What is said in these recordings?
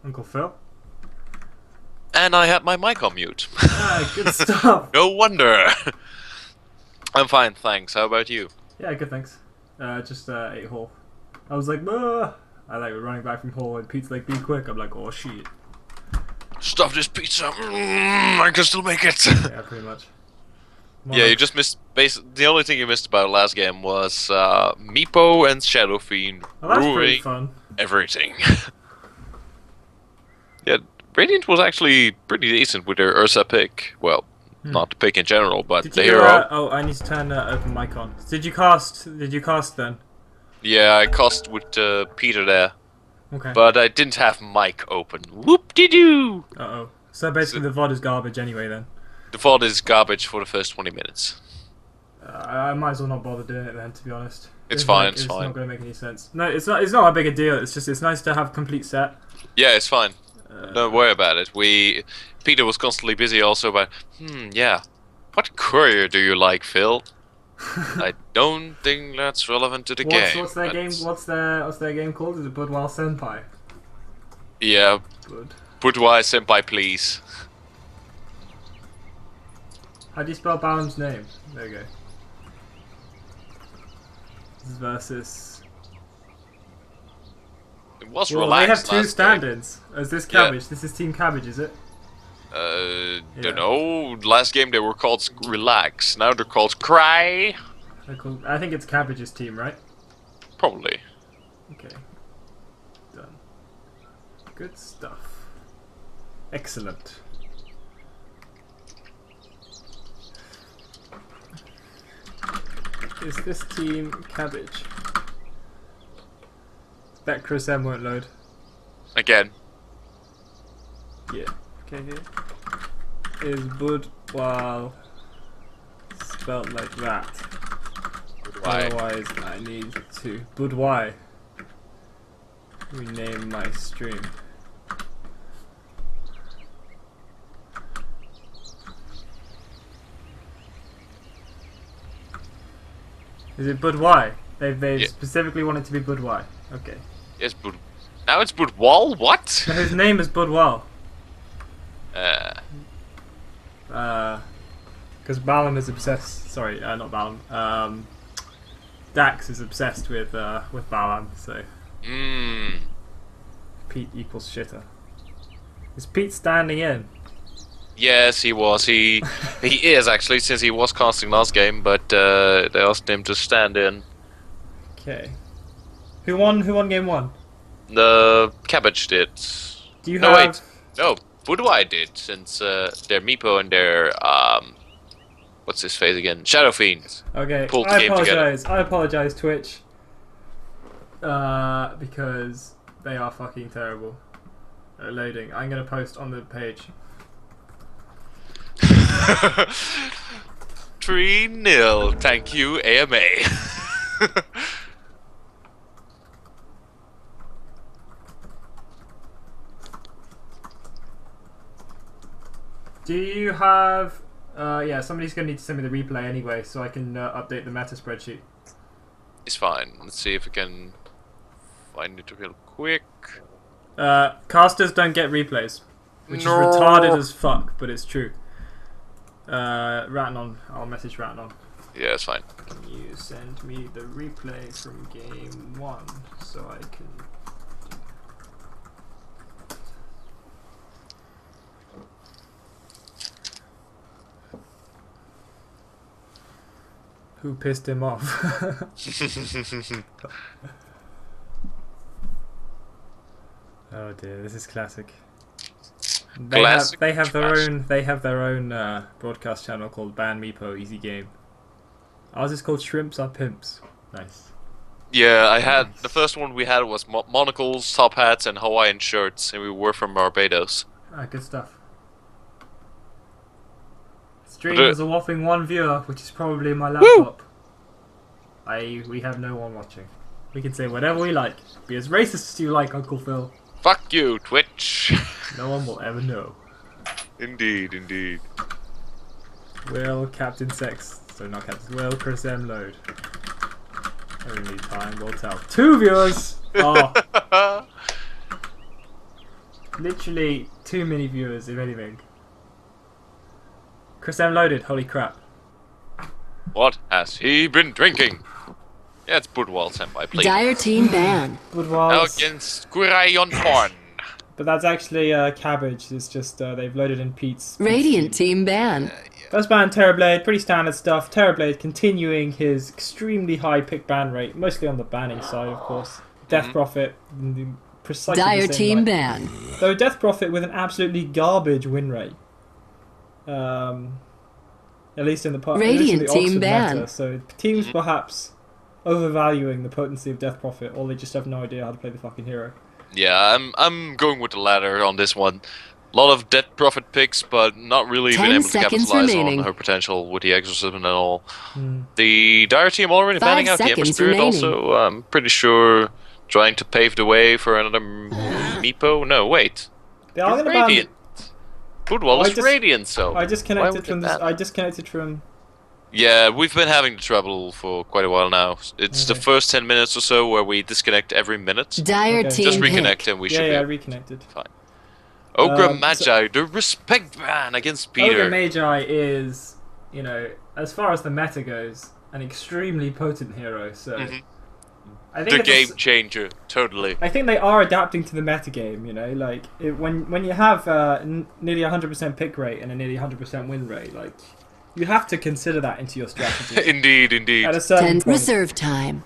Uncle Phil. And I had my mic on mute. Ah, good stuff. No wonder. I'm fine, thanks. How about you? Yeah, good, thanks. Just ate Hall. I was like, "Ah!" I like running back from Hall, and Pete's like, "Be quick." I'm like, "Oh shit." Stuff this pizza. I can still make it. Yeah, pretty much. Yeah, you just missed. The only thing you missed about last game was Meepo and Shadow Fiend Well, that's pretty ruining fun. everything. Yeah, Radiant was actually pretty decent with their Ursa pick. Well, not the pick in general, but Did the you, hero. oh, I need to turn open mic on. Did you cast? Did you cast then? Yeah, I cost with Peter there, Okay. but I didn't have mic open. Whoop-de-doo! Uh-oh. So basically the VOD is garbage anyway then. The VOD is garbage for the first 20 minutes. I might as well not bother doing it then, to be honest. It's fine, like, it's fine. Not going to make any sense. No, it's not that big a deal. It's just, it's nice to have complete set. Yeah, it's fine. Don't worry about it. Peter was constantly busy also about, yeah. What courier do you like, Phil? I don't think that's relevant to the game. What's their game? What's their game called? Is it Budwal Senpai? Yeah. Budwal Senpai Plz. How do you spell Balam's name? There you go. This is versus. It was Well, relaxed. they have two last stand-ins. Is this Cabbage? Yeah. This is Team Cabbage, is it? Don't know. Last game they were called Relax. Now they're called Cry. I think it's Cabbage's team, right? Probably. Okay. Done. Good stuff. Excellent. Is this team Cabbage? Bet Chris M won't load. Again. Yeah. Okay, here. Is Budwal spelled like that? Why? Otherwise, I need to. Budwai. Rename my stream. Is it Budwai? They specifically want it to be Budwai. Okay. Yes, now it's Budwal? What? No, his name is Budwal. Because Balam is obsessed. Sorry, not Balam. Dax is obsessed with Balam, so. Pete equals shitter. Is Pete standing in? Yes, he was. He is actually, since he was casting last game, but they asked him to stand in. Okay. Who won? Who won game one? The Cabbage did. Do you no, have? wait. No, Budwai did, since their Meepo and their what's his face again? Shadow Fiend. Okay. Pulled the I game apologize. together. I apologize, Twitch. Because they are fucking terrible at loading. I'm gonna post on the page. 3-0. Thank you, AMA. Do you have? Yeah, somebody's gonna need to send me the replay anyway, so I can update the meta spreadsheet. It's fine. Let's see if we can find it real quick. Casters don't get replays, which is retarded as fuck, but it's true. Ratnon, I'll message Ratnon. Yeah, it's fine. Can you send me the replay from game one so I can? Who pissed him off? Oh dear, this is classic. They have their own broadcast channel called Ban Meepo Easy Game. Ours is called Shrimps Are Pimps. Nice. Yeah, I had the first one we had was monocles, top hats, and Hawaiian shirts, and we were from Barbados. Ah, good stuff. Stream has a whopping 1 viewer, which is probably my laptop. We have no one watching. We can say whatever we like. Be as racist as you like, Uncle Phil. Fuck you, Twitch. No one will ever know. Indeed, indeed. Will Captain Sex, so not Captain, will Chris M load? Only time will tell. 2 viewers! Oh. Literally too many viewers, if anything. Chris M loaded, holy crap. What has he been drinking? Yeah, it's Budwal Senpai Plz. Dire team ban. Budwal against Gurayon Horn. But that's actually Cabbage. It's just they've loaded in Pete's. Radiant team ban. First ban, Terrorblade, pretty standard stuff. Terrorblade continuing his extremely high pick ban rate, mostly on the banning side, of course. Death Prophet, precisely Dire the same team way. ban. Though Death Prophet with an absolutely garbage win rate. At least in the part. Radiant team ban. Meta, so teams perhaps overvaluing the potency of Death Prophet, or they just have no idea how to play the fucking hero. Yeah, I'm going with the latter on this one. A lot of Death Prophet picks, but not really been able to capitalize on her potential with the exorcism and all. The Dire team already banning out the Ember Spirit also. I'm pretty sure trying to pave the way for another Meepo. No, wait. They are going to Radiant. Budwal is Radiant, so I disconnected from this. I disconnected from. Yeah, we've been having trouble for quite a while now. It's the first 10 minutes or so where we disconnect every minute. Dire team just reconnect and we should be reconnected. Fine. Ogre Magi, the respect ban against Peter. Ogre Magi is, you know, as far as the meta goes, an extremely potent hero. So, I think the game changer, totally. I think they are adapting to the meta game. You know, like when you have nearly 100% pick rate and a nearly 100% win rate, like you have to consider that into your strategy. Indeed, indeed. At a certain point. Reserve time.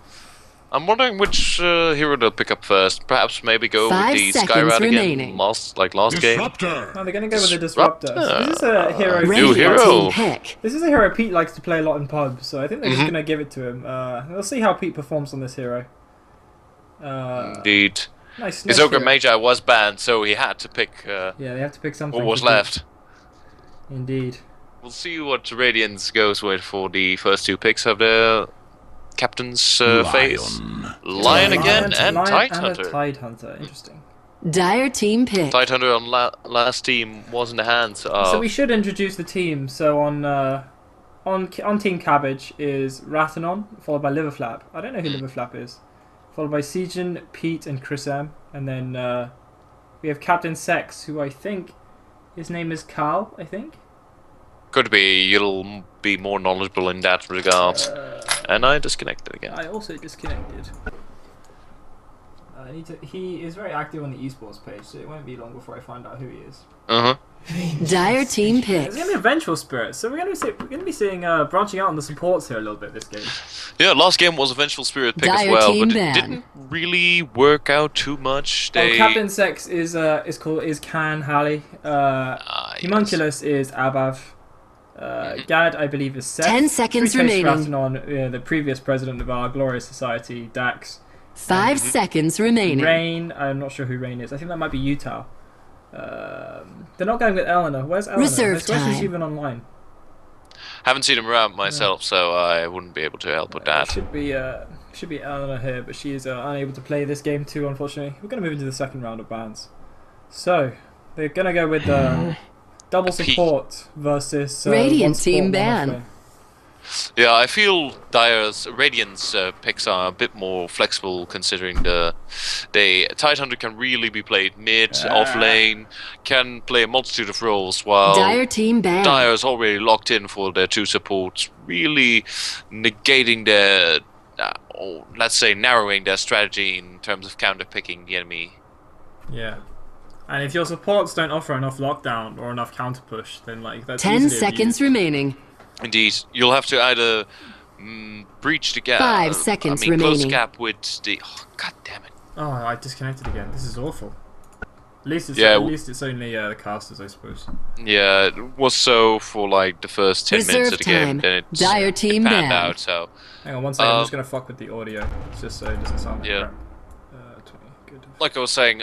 I'm wondering which hero they'll pick up first. Perhaps maybe go with the Skyrat again, last game. No, they're going to go with the Disruptor. So this is a hero. New hero. This is a hero Pete likes to play a lot in pubs, so I think they're just going to give it to him. We'll see how Pete performs on this hero. Indeed. Nice his Ogre Magi was banned, so he had to pick. Yeah, they have to pick something. What was left? Indeed. We'll see what Radiance goes with for the first two picks of the captain's phase. Lion again and Tide Hunter. Tide Hunter, interesting. Dire team pick. Tide Hunter on last team was in the hands of. So we should introduce the team. So on Team Cabbage is Ratanon, followed by Liverflap. I don't know who Liverflap is. Followed by Sejin, Pete, and Chris M. And then we have Captain Sex, who I think his name is Carl. I think. Could be. You'll be more knowledgeable in that regard. And I disconnected again. I also disconnected. He is very active on the esports page, so it won't be long before I find out who he is. Dire team pick. It's gonna be a Vengeful Spirit, so we're gonna be seeing branching out on the supports here a little bit this game. Yeah, last game was a Vengeful Spirit pick as well, but it didn't really work out too much. Captain Sex is Can Halley. Homunculus is Abav. Gad, I believe, is Seth. 10 seconds remaining. Ratanon, the previous president of our glorious society, Dax. 5 seconds remaining. Rain, I'm not sure who Rain is. I think that might be Utah. They're not going with Eleanor. Where's Eleanor? Reserve time. Where's she even online? Haven't seen him around myself, so I wouldn't be able to help with that. Should be Eleanor here, but she is unable to play this game too, unfortunately. We're going to move into the second round of bans. So, they're going to go with double support versus Radiant team ban. Yeah, I feel Dire's Radiance picks are a bit more flexible, considering the Tide Hunter can really be played mid, off lane, can play a multitude of roles, while Dire team ban. Dire's already locked in for their two supports, really negating their, let's say, narrowing their strategy in terms of counter picking the enemy. Yeah. And if your supports don't offer enough lockdown or enough counter push, then that's 10 seconds remaining. Indeed, you'll have to either breach the gap. 5 seconds remaining. Close gap with the. Oh, God damn it! Oh, I disconnected again. This is awful. At least it's only the casters, I suppose. Yeah, it was so for the first 10 minutes of the game. Then it panned out. So. Hang on one second. I'm just gonna fuck with the audio, just so it doesn't sound like crap. 20. Good. Like I was saying,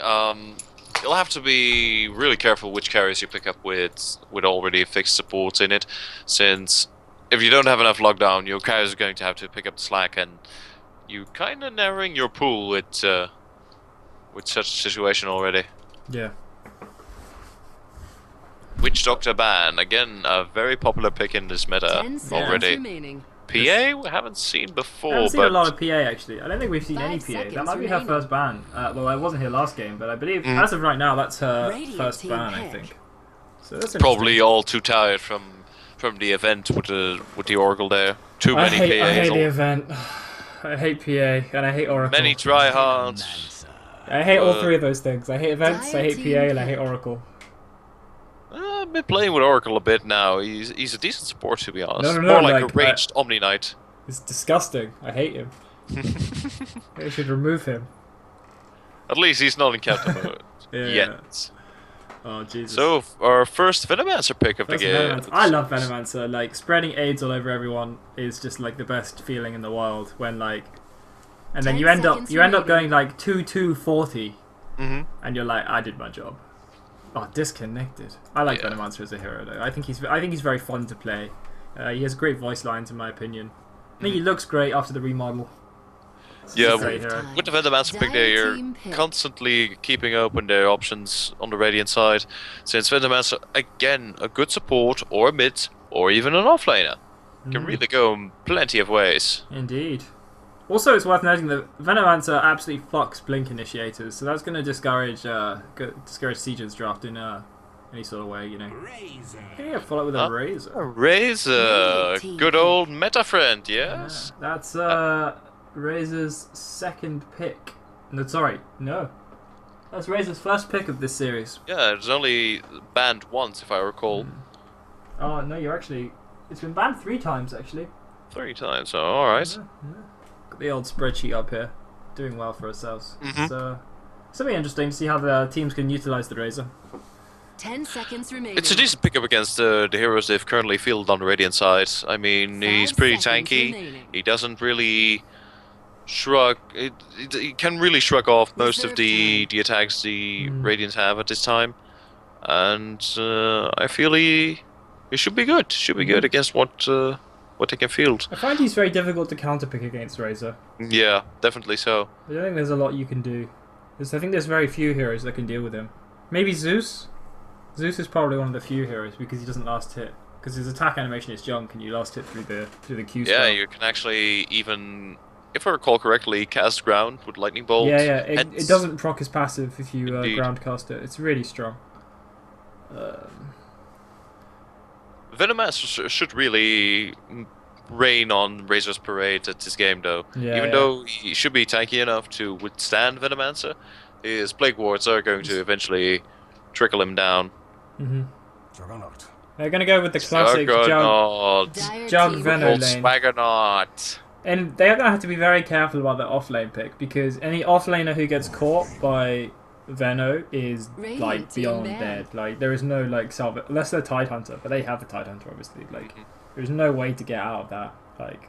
you'll have to be really careful which carries you pick up with already fixed supports in it, since if you don't have enough lockdown, your carries are going to have to pick up the slack, and you kind of narrowing your pool with such a situation already. Yeah. Witch Doctor ban, again, a very popular pick in this meta already. PA we haven't seen before. I haven't seen but a lot of PA actually. I don't think we've seen any 5 PA. That seconds might be her remaining. first ban. Well, I wasn't here last game, but I believe as of right now that's her Radiant first team ban. I pick. think. So that's probably interesting. all too tired from the event with the Oracle there. Too I many hate PAs. the event. I hate PA and I hate Oracle. Many tryhards. I hate all three of those things. I hate events, I Dire hate PA, team and I hate pick. Oracle. I've been playing with Oracle a bit now. He's a decent support, to be honest. No, More like a like, ranged Omni Knight. It's disgusting. I hate him. They should remove him. At least he's not in counter mode Yeah. yet. Oh Jesus. So our first Venomancer pick of the First game. Venomancer. I love Venomancer. Like spreading AIDS all over everyone is just like the best feeling in the world. When like, and then 10 you end up seconds going like 2-2-40, Mm-hmm. and you're like, I did my job. Oh, disconnected. I like Yeah. Venomancer as a hero though. I think he's very fun to play. He has great voice lines in my opinion. I think he looks great after the remodel. Yeah, He's a great hero. with the Venomancer pick there, Dire you're team pick. constantly keeping open their options on the Radiant side. Since Venomancer, again, a good support, or a mid, or even an offlaner. Can really go plenty of ways. Indeed. Also, it's worth noting that Venomancer absolutely fucks Blink initiators, so that's going to discourage Siege's draft in any sort of way, you know. Yeah, follow it with a razor. A Razor, good old meta friend, yes? That's Razor's second pick. No, sorry, no. That's Razor's first pick of this series. Yeah, it's only banned once, if I recall. Oh no, you're actually. It's been banned 3 times actually. 3 times, so alright. Got the old spreadsheet up here, doing well for ourselves. Mhm. So, something interesting to see how the teams can utilize the Razor. 10 seconds remaining. It's a decent pickup against the heroes they've currently fielded on the Radiant side. I mean, 5 he's pretty seconds tanky. remaining. He doesn't really shrug. He can really shrug off most of the attacks the Radiants have at this time, and I feel he should be good. Should be good against what they can field. I find he's very difficult to counterpick against Razor. Yeah, definitely so. I don't think there's a lot you can do. I think there's very few heroes that can deal with him. Maybe Zeus? Zeus is probably one of the few heroes because he doesn't last hit. Because his attack animation is junk and you last hit through the Q spell. Yeah, you can actually even, if I recall correctly, cast ground with lightning bolt. Yeah. It doesn't proc his passive if you ground cast it. It's really strong. Venomancer should really rain on Razor's parade at this game, though. Yeah, Even though he should be tanky enough to withstand Venomancer, his Plague Wards are going to eventually trickle him down. They're going to go with the classic Juggernaut. Jug Veno Old lane. Swaggernaut. And they're going to have to be very careful about their off-lane pick because any off-laner who gets caught by Veno is Radiant like team beyond ban. dead. Like there is no like salve unless they're Tidehunter, but they have the Tidehunter obviously. Like there's no way to get out of that. Like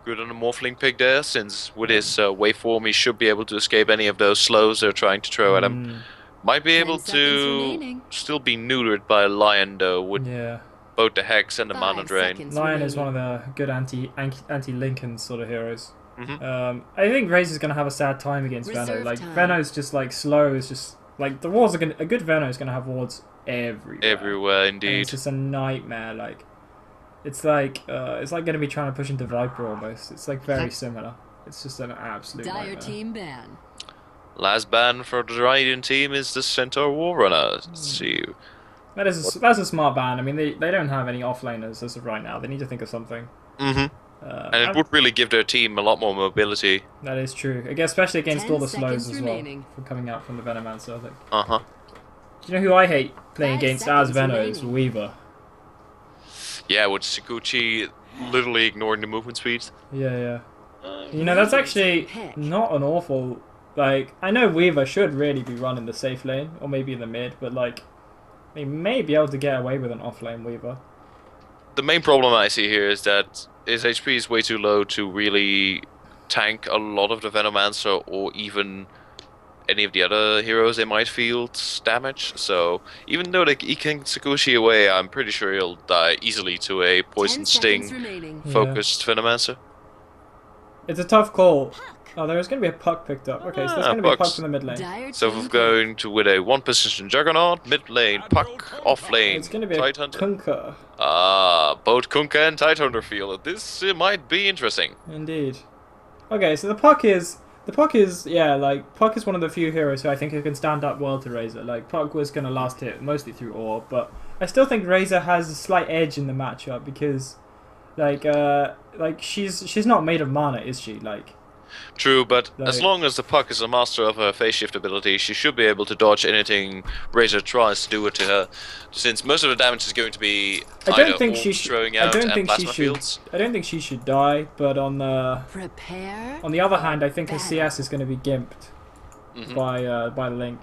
Good on the Morphling pick there, since with his waveform he should be able to escape any of those slows they're trying to throw at him. Might be 10 able seconds to remaining. still be neutered by Lion though, with yeah. both the Hex and the 5 Mana Drain. seconds Lion is one remaining. of the good anti-Lincoln sort of heroes. Mhm. I think Razor's gonna have a sad time against Veno. Reserve Like time. Veno's just like slow. It's just like the wards are gonna. A good Veno is gonna have wards everywhere. Everywhere, And indeed. it's just a nightmare. Like it's like gonna be trying to push into Viper almost. It's like very similar. It's just an absolute Dire nightmare. team ban. Last ban for the Radiant team is the Centaur Warrunner. Let's see. That's a smart ban. I mean, they don't have any offlaners as of right now. They need to think of something. And it would really give their team a lot more mobility. That is true. I guess especially against 10 all the slows seconds as well. remaining. For coming out from the Venomancer. Like, Uh-huh. do you know who I hate playing 5 against as seconds Veno is remaining. Weaver. Yeah, with Sakuchi literally ignoring the movement speed. Yeah. You know, that's actually not an awful... Like, I know Weaver should really be running the safe lane, or maybe in the mid, but like, they may be able to get away with an off-lane Weaver. The main problem I see here is that his HP is way too low to really tank a lot of the Venomancer or even any of the other heroes they might field damage. So even though he can Sakushi away, I'm pretty sure he'll die easily to a 10 Poison seconds Sting remaining. focused Venomancer. It's a tough call. Oh, there is going to be a puck picked up. Okay, so there's going to be a puck from the mid lane. Dire So team we're going to with a one position Juggernaut, mid lane Puck, off lane It's going to be a Tidehunter. Kunkka. Both Kunkka and Tidehunter feel it. This might be interesting. Indeed. Okay, so the Puck is yeah, like Puck is one of the few heroes who I think who can stand up well to Razor. Like Puck was going to last hit mostly through Orb, but I still think Razor has a slight edge in the matchup because like she's not made of mana, is she? Like True, but as long as the Puck is a master of her phase shift ability, she should be able to dodge anything Razor tries to do it to her. Since most of the damage is going to be either orbs throwing out and plasma fields. I don't think she should die, but on the other hand, I think her CS is going to be gimped by Link.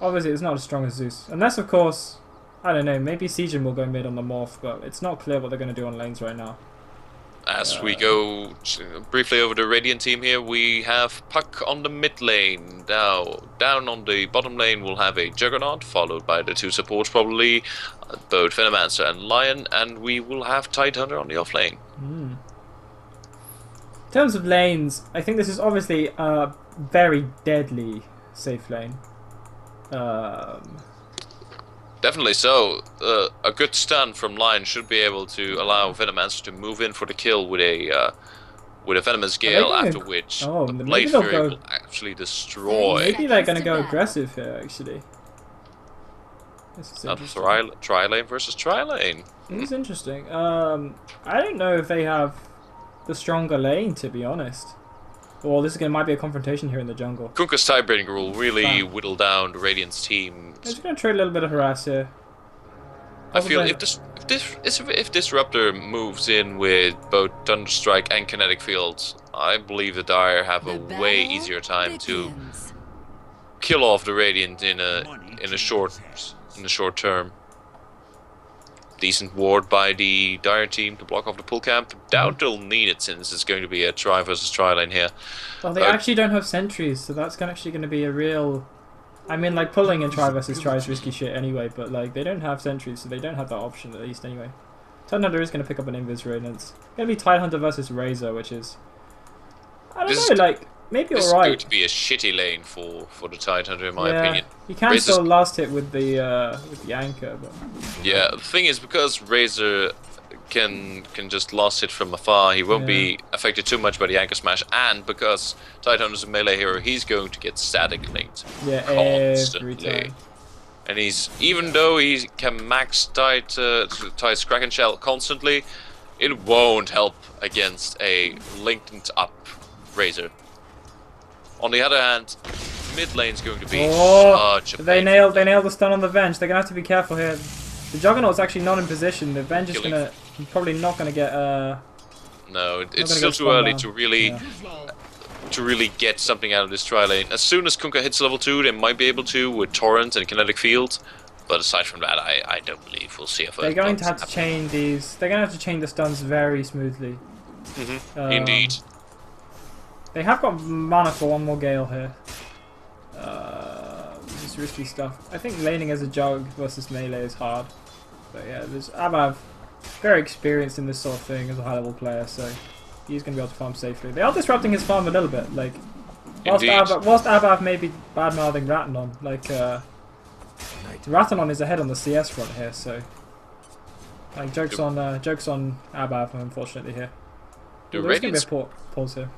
Obviously, it's not as strong as Zeus, unless of course, I don't know, maybe Siegen will go mid on the morph, but it's not clear what they're going to do on lanes right now. As we go briefly over the Radiant team here, we have Puck on the mid lane. Now, down on the bottom lane, we'll have a Juggernaut, followed by the two supports probably, both Venomancer and Lion, and we will have Tidehunter on the off lane. In terms of lanes, I think this is obviously a very deadly safe lane. Definitely so. A good stun from Lion should be able to allow Venomancer to move in for the kill with a Venomous Gale, after which the Blade Fury will actually destroy. Maybe they're going to go aggressive here, actually. This is Tri-lane versus Tri-lane. This is interesting. I don't know if they have the stronger lane, to be honest. Well, this might be a confrontation here in the jungle. Kunkka's tiebreaking rule really whittle down the Radiant's team. I'm just going to trade a little bit of harass here. I feel if Disruptor moves in with both Thunderstrike and Kinetic Fields, I believe the Dire have a way easier time to kill off the Radiant in a short term. Decent ward by the Dire team to block off the pull camp. Doubt they'll need it since it's going to be a Tri versus Tri lane here. Well, they actually don't have sentries, so that's actually going to be a real... I mean, like, pulling in Tri versus Tri is risky shit anyway, but, like, they don't have sentries, so they don't have that option at least anyway. Tidehunter is going to pick up an Invis Raid, and it's going to be Tidehunter versus Razor, which is... I don't know, like, maybe alright. This is going to be a shitty lane for the Tidehunter, in my opinion. You can still last hit with the anchor, but... Yeah, the thing is, because Razor can just last hit from afar, he won't be affected too much by the anchor smash, and because Tidehunter's a melee hero, he's going to get static linked constantly. Every time. And even though he can max Tide's Kraken Shell constantly, it won't help against a linked up Razor. On the other hand, mid lane's going to be such a they nailed the stun on the Venge. They're gonna have to be careful here. The Juggernaut's actually not in position. The Venge is probably not gonna get no, it's still too early to really get something out of this Tri lane. As soon as Kunkka hits level 2, they might be able to with Torrent and Kinetic Field. But aside from that, I don't believe we'll see a further. They're going to have to chain these. They're going to have to chain the stuns very smoothly. Indeed. They have got mana for one more Gale here. This is risky stuff. I think laning as a Jug versus melee is hard. But yeah, there's Abav, very experienced in this sort of thing as a high level player, so he's going to be able to farm safely. They are disrupting his farm a little bit. Like, whilst Abav may be bad-mouthing Ratanon, like, Ratanon is ahead on the CS front here, so... Like, jokes on Abav, unfortunately, here. There's going to be a pause here.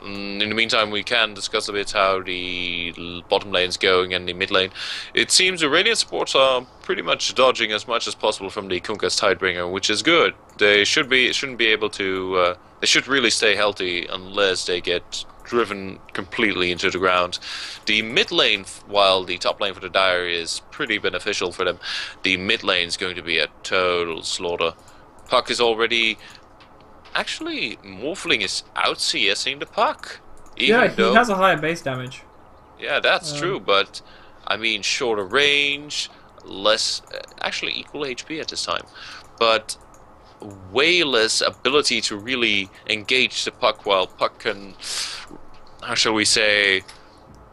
In the meantime, we can discuss a bit how the bottom lane's going and the mid lane. It seems the Radiant supports are pretty much dodging as much as possible from the Kunkka's Tidebringer, which is good. They shouldn't be able to. They should really stay healthy unless they get driven completely into the ground. The mid lane, while the top lane for the Dire is pretty beneficial for them, the mid lane is going to be a total slaughter. Puck is already. Actually, Morphling is out CSing the Puck. He has a higher base damage. Yeah, that's true, but I mean, shorter range, less, actually equal HP at this time, but way less ability to really engage the Puck, while Puck can, how shall we say,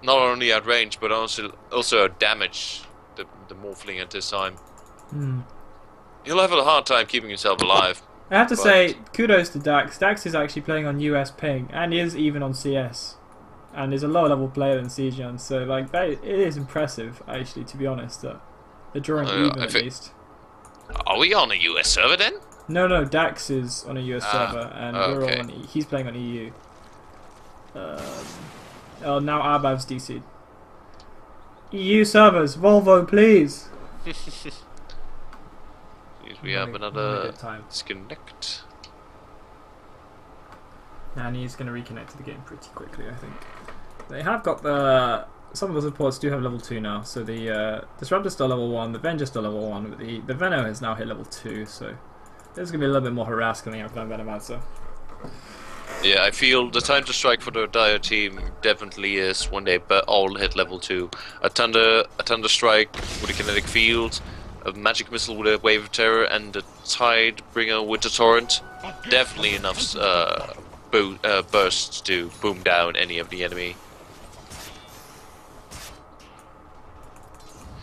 not only outrange but also damage the Morphling at this time. He'll have a hard time keeping himself alive. I have to say, kudos to Dax. Dax is actually playing on US ping, and is even on CS. And is a lower level player than Sejan, so like that, it is impressive, actually, to be honest. They're drawing even at least. Are we on a US server then? No, Dax is on a US server, and we're all on he's playing on EU. Oh, now Arbav's DC'd. EU servers, Volvo, please! We have another disconnect. And he's going to reconnect to the game pretty quickly, I think. They have got some of the supports do have level 2 now, so the Disruptor's still level 1, the Venger's still level 1, but the Veno has now hit level 2, so there's going to be a little bit more harass coming out from Venomancer. Yeah, I feel the time to strike for the Dire team definitely is when they all hit level 2. A Thunder Strike with a kinetic field, a Magic Missile with a Wave of Terror, and a Tidebringer with the Torrent. Definitely enough bursts to boom down any of the enemy.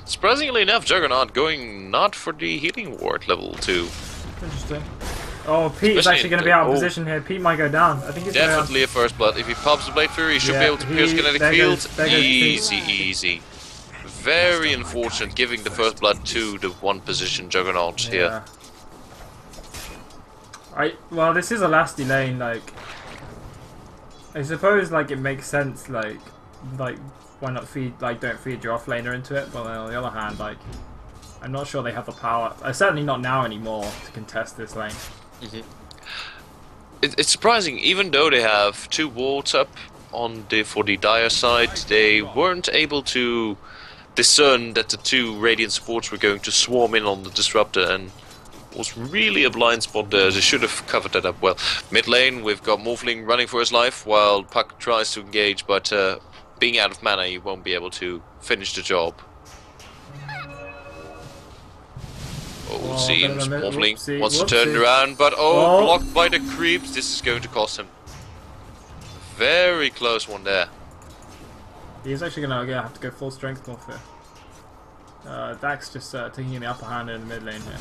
Surprisingly enough, Juggernaut going not for the Healing Ward level 2. Interesting. Oh, Pete is actually going to be out of position here. Pete might go down. I think he's definitely a first blood. If he pops the blade through, he should be able to pierce kinetic field. Easy. Very unfortunate giving the first blood to the one position Juggernaut here. Well, this is a lasty lane. Like, I suppose like it makes sense. Like why not don't feed your offlaner into it? But on the other hand, like, I'm not sure they have the power. Certainly not now anymore to contest this lane. It's surprising, even though they have 2 wards up for the Dire side, they weren't able to discern that the 2 Radiant supports were going to swarm in on the Disruptor, and was really a blind spot there. They should have covered that up well. Mid lane, we've got Morphling running for his life while Puck tries to engage, but being out of mana, he won't be able to finish the job. Oh, seems Morphling wants to turn around, but blocked by the creeps. This is going to cost him. Very close one there. He's actually going to have to go full strength morph here. Dax just taking the upper hand in the mid lane here.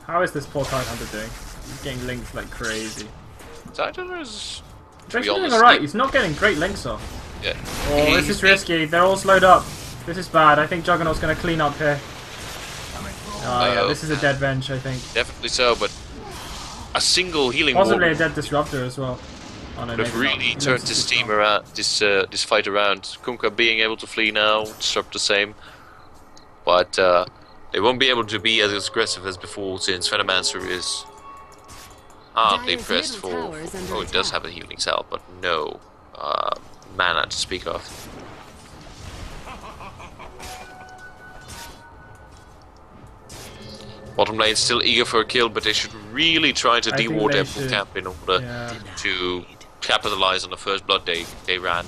How is this poor Tidehunter doing? He's getting linked like crazy. Tidehunter is... He's actually doing alright. He's not getting great links off. Yeah. Oh, this is risky. They're all slowed up. This is bad. I think Juggernaut's going to clean up here. Yeah, this is a dead bench, I think. Definitely so, but a single healing possibly a dead Disruptor as well. Oh, no, they've really turned this team around, this fight around. Kunkka being able to flee now, Disrupt the same. But they won't be able to be as aggressive as before since Venomancer is hardly pressed for... Oh, it does have a healing cell, but no mana to speak of. Bottom lane still eager for a kill, but they should really try to deward their full camp in order to capitalize on the first blood they ran.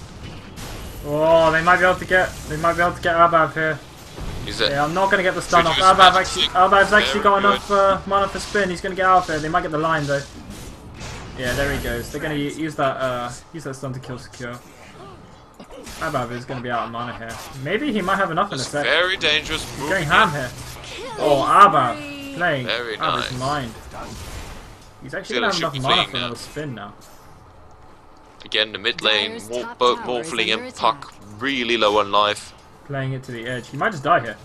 Oh, they might be able to get Arbav here. Yeah, I'm not gonna get the stun off. Arbav's actually got enough mana for spin. He's gonna get out there. They might get the line though. Yeah, there he goes. They're gonna use that stun to kill secure. Arbav is gonna be out of mana here. Maybe he might have enough in a sec. Very dangerous move. He's going ham here. Oh, Arbav playing out of his mind. He's actually gonna have enough mana for another spin now. Again, the mid lane, both Morphling and Puck really low on life. Playing it to the edge. He might just die here.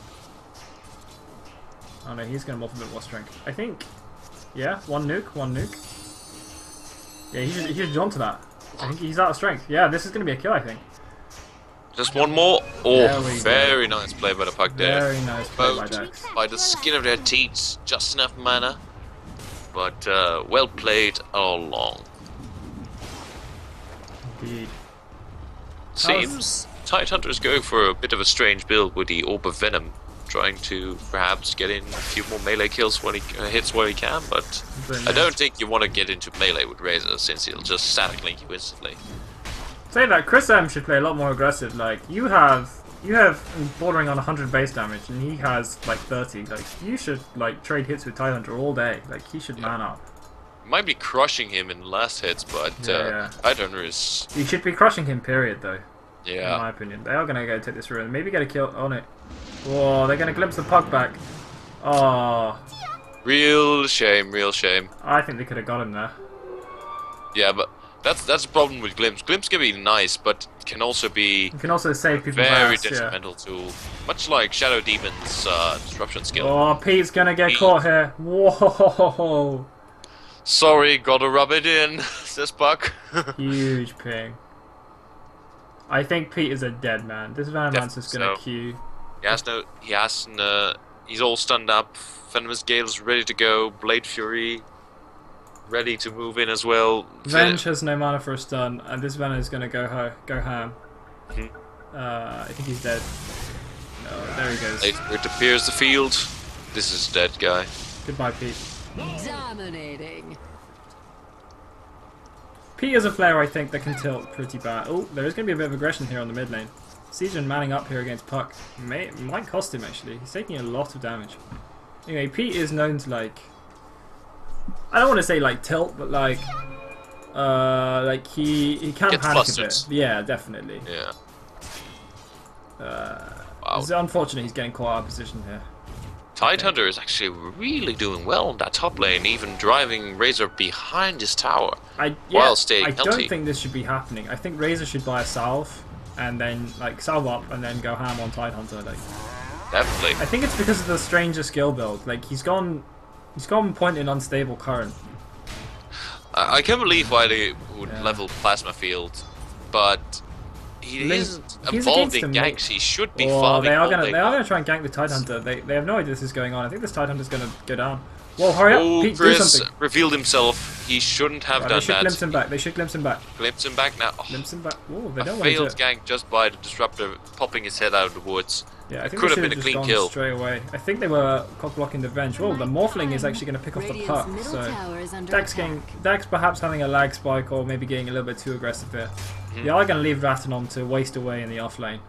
Oh no, he's gonna morph a bit more strength. I think. Yeah, one nuke. Yeah, he should jump to that. I think he's out of strength. Yeah, this is gonna be a kill, I think. Just one more. Oh, very nice play by the Puck there. Very nice play by Dax. By the skin of their teeth, just enough mana. But well played all along. Indeed. Seems Tidehunter is going for a bit of a strange build with the Orb of Venom, trying to perhaps get in a few more melee kills when he hits where he can, but I don't think you want to get into melee with Razor since he'll just static link you instantly. Say that Chris M should play a lot more aggressive. Like you have bordering on 100 base damage, and he has like 30. Like you should like trade hits with Tidehunter all day. Like he should man up. Might be crushing him in last hits, but Tidehunter is. You should be crushing him. Period, though. Yeah. In my opinion, they are gonna go take this rune. Maybe get a kill on it. Whoa, they're gonna glimpse the Puck back. Oh. Real shame, real shame. I think they could have got him there. Yeah, but that's the problem with Glimpse. Glimpse can be nice, but can also be You can also save people's very ass, detrimental to, much like Shadow Demon's disruption skill. Oh, Pete's gonna get caught here. Whoa! Sorry, gotta rub it in, says Puck. Huge ping. I think Pete is a dead man. This Vanman's just gonna so. queue. He's all stunned up. Venomous Gale's ready to go. Blade Fury ready to move in as well. Venge has no mana for a stun, and this Venom is gonna go ham. I think he's dead. No, there he goes. It appears the field. This is dead guy. Goodbye, Pete. Dominating. Pete is a player I think that can tilt pretty bad. Oh, there is going to be a bit of aggression here on the mid lane. Siegen manning up here against Puck. Might cost him actually. He's taking a lot of damage. Anyway, Pete is known to like... I don't want to say like tilt, but like he can Get panic flustered. a bit. Yeah, definitely. Yeah. Wow. It's unfortunate he's getting caught out of position here. Tidehunter is actually really doing well in that top lane, even driving Razor behind his tower while staying healthy. I don't think this should be happening. I think Razor should buy a salve and then like salve up and then go ham on Tidehunter. Like, definitely. I think it's because of the stranger skill build. Like he's gone point in unstable current. I can't believe why they would level Plasma Field, but he isn't involved in ganks. He should be farming. They are gonna try and gank the Tidehunter. They have no idea this is going on. I think this Tidehunter's gonna go down. Whoa, hurry up! Pete, do Chris something. revealed himself. He shouldn't have done that. They should glimpse him back. They should glimpse him back. Glimpse him back now. Glimpse him back. Oh, they don't A want to do failed it. gank just by the disruptor popping his head out of the woods. Yeah, I think could they have been a just clean gone kill. straight away. I think they were cock blocking the Venge. Oh, the Morphling is actually going to pick off the Puck. So Dax perhaps having a lag spike or maybe getting a little bit too aggressive here. They are going to leave Ratanon to waste away in the off lane.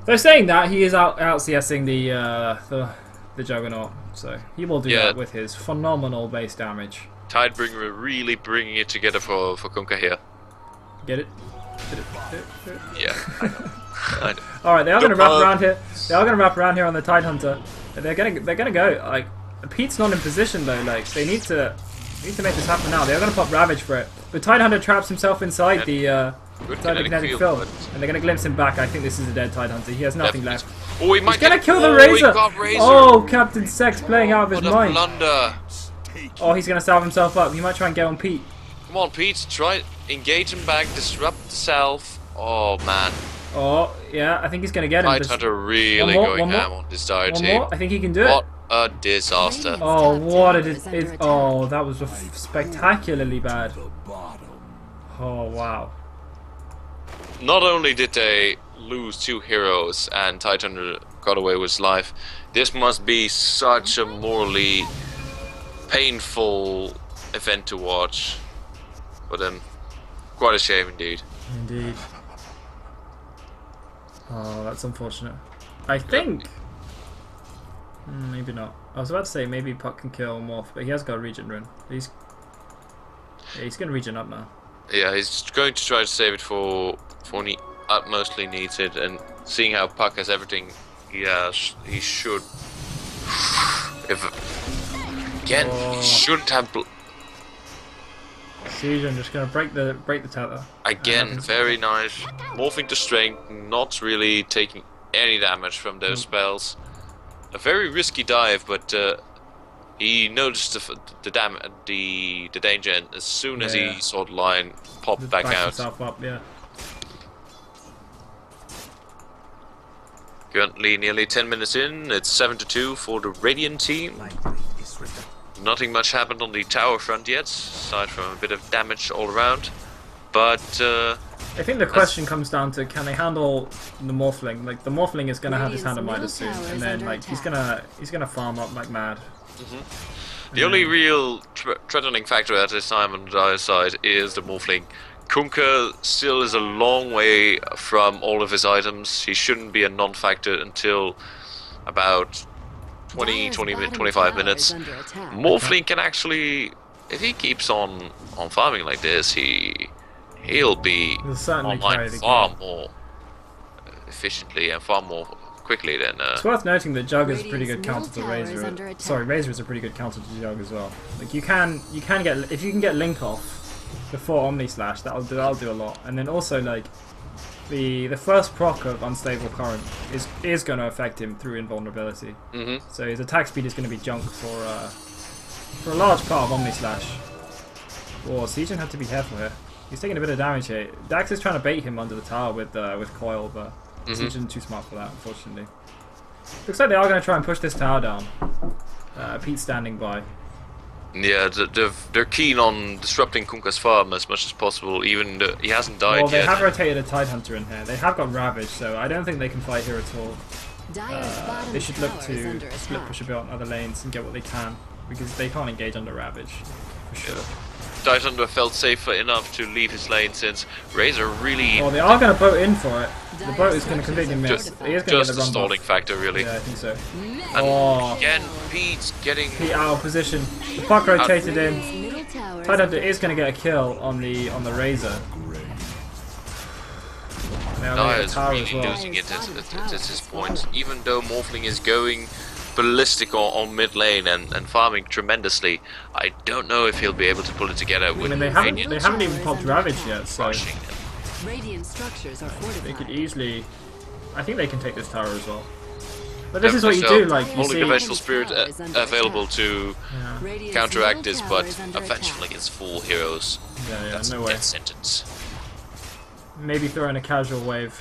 Though saying that, he is out CSing the Juggernaut, so he will do that with his phenomenal base damage. Tidebringer really bringing it together for Kunkka here. Get it? Yeah, I know. Alright, they are going to wrap around here. They are going to wrap around here on the Tidehunter. They're gonna go. Like, Pete's not in position though. Like, they need to make this happen now. They are going to pop Ravage for it. The Tidehunter traps himself inside the kinetic field, and they're going to glimpse him back. I think this is a dead Tidehunter. He has nothing left. Oh, he might He's going to kill the Razor. Razor. Oh, Captain Sex playing out of his mind. Blunder. Oh, he's going to salve himself up. He might try and get on Pete. Come on, Pete. Try engage him back. Disrupt the self. Oh man. Oh, yeah. I think he's going to get him. Tidehunter really going ham on this dire team. I think he can do it. What a disaster. Oh, what a oh, that was spectacularly bad. Oh, wow. Not only did they lose 2 heroes and Tidehunter got away with his life, this must be such a morally painful event to watch for them. Quite a shame indeed. Indeed. Oh, that's unfortunate. I think... maybe not. I was about to say maybe Puck can kill Morph, but he has got a regen rune. He's going to regen up now. Yeah, he's going to try to save it for when he utmostly needs it, and seeing how Puck has everything he should... he shouldn't have... Siegen just going to break the tether. Again, very nice. Morphing to strength, not really taking any damage from those spells. A very risky dive, but he noticed the danger, and as soon as he saw the line, popped back out. Up, yeah. Currently nearly 10 minutes in, it's 7-2 for the Radiant team. Nothing much happened on the tower front yet, aside from a bit of damage all around. But I think the question comes down to, can they handle the Morphling? Like, the Morphling is gonna have his hand on Midas soon, and then like he's gonna farm up like mad. The only real threatening factor at this time on the dire side is the Morphling. Kunkka still is a long way from all of his items. He shouldn't be a non-factor until about 25 minutes. Morphling can actually, if he keeps on farming like this, he'll be online far more efficiently and far more quickly, then... It's worth noting that Jug is a pretty good Radiant's counter to middle tower is under Razor. attack. Sorry, Razor is a pretty good counter to Jug as well. Like you can get, if you can get Link off before Omni Slash, that'll do a lot. And then also like the first proc of Unstable Current is going to affect him through invulnerability. So his attack speed is going to be junk for a large part of Omni Slash. Oh, Siegen had to be careful here. He's taking a bit of damage here. Dax is trying to bait him under the tower with Coil, but Siegen's too smart for that, unfortunately. Looks like they are going to try and push this tower down. Pete's standing by. Yeah, they're keen on disrupting Kunkka's farm as much as possible, even though he hasn't died Well, they yet. have rotated a Tidehunter in here. They have got Ravage, so I don't think they can fight here at all. They should look to split push a bit on other lanes and get what they can, because they can't engage under Ravage, for sure. Tidehunter felt safer enough to leave his lane since Razor really... Well, they are going to boat in for it. The boat is going to completely miss. He is going to get the a run stalling buff. factor, really. Yeah, I think so. And again, Pete's getting... Pete out of position. The puck rotated in. Middle tower Tidehunter is going to get a kill on the Razor. Now Naya the is tower really as well. losing it at this point, even though Morphling is going ballistic on mid lane and farming tremendously. I don't know if he'll be able to pull it together with I mean, they haven't even popped Ravage yet, so rushing. Radiant structures are fortified. they could easily. I think they can take this tower as well. But this is what you do, like you Holding see. the Vegetable Spirit available to Radiant's counteract middle this, tower but is under eventually attack. against full heroes, Yeah, that's no a way. death sentence. Maybe throw in a casual wave.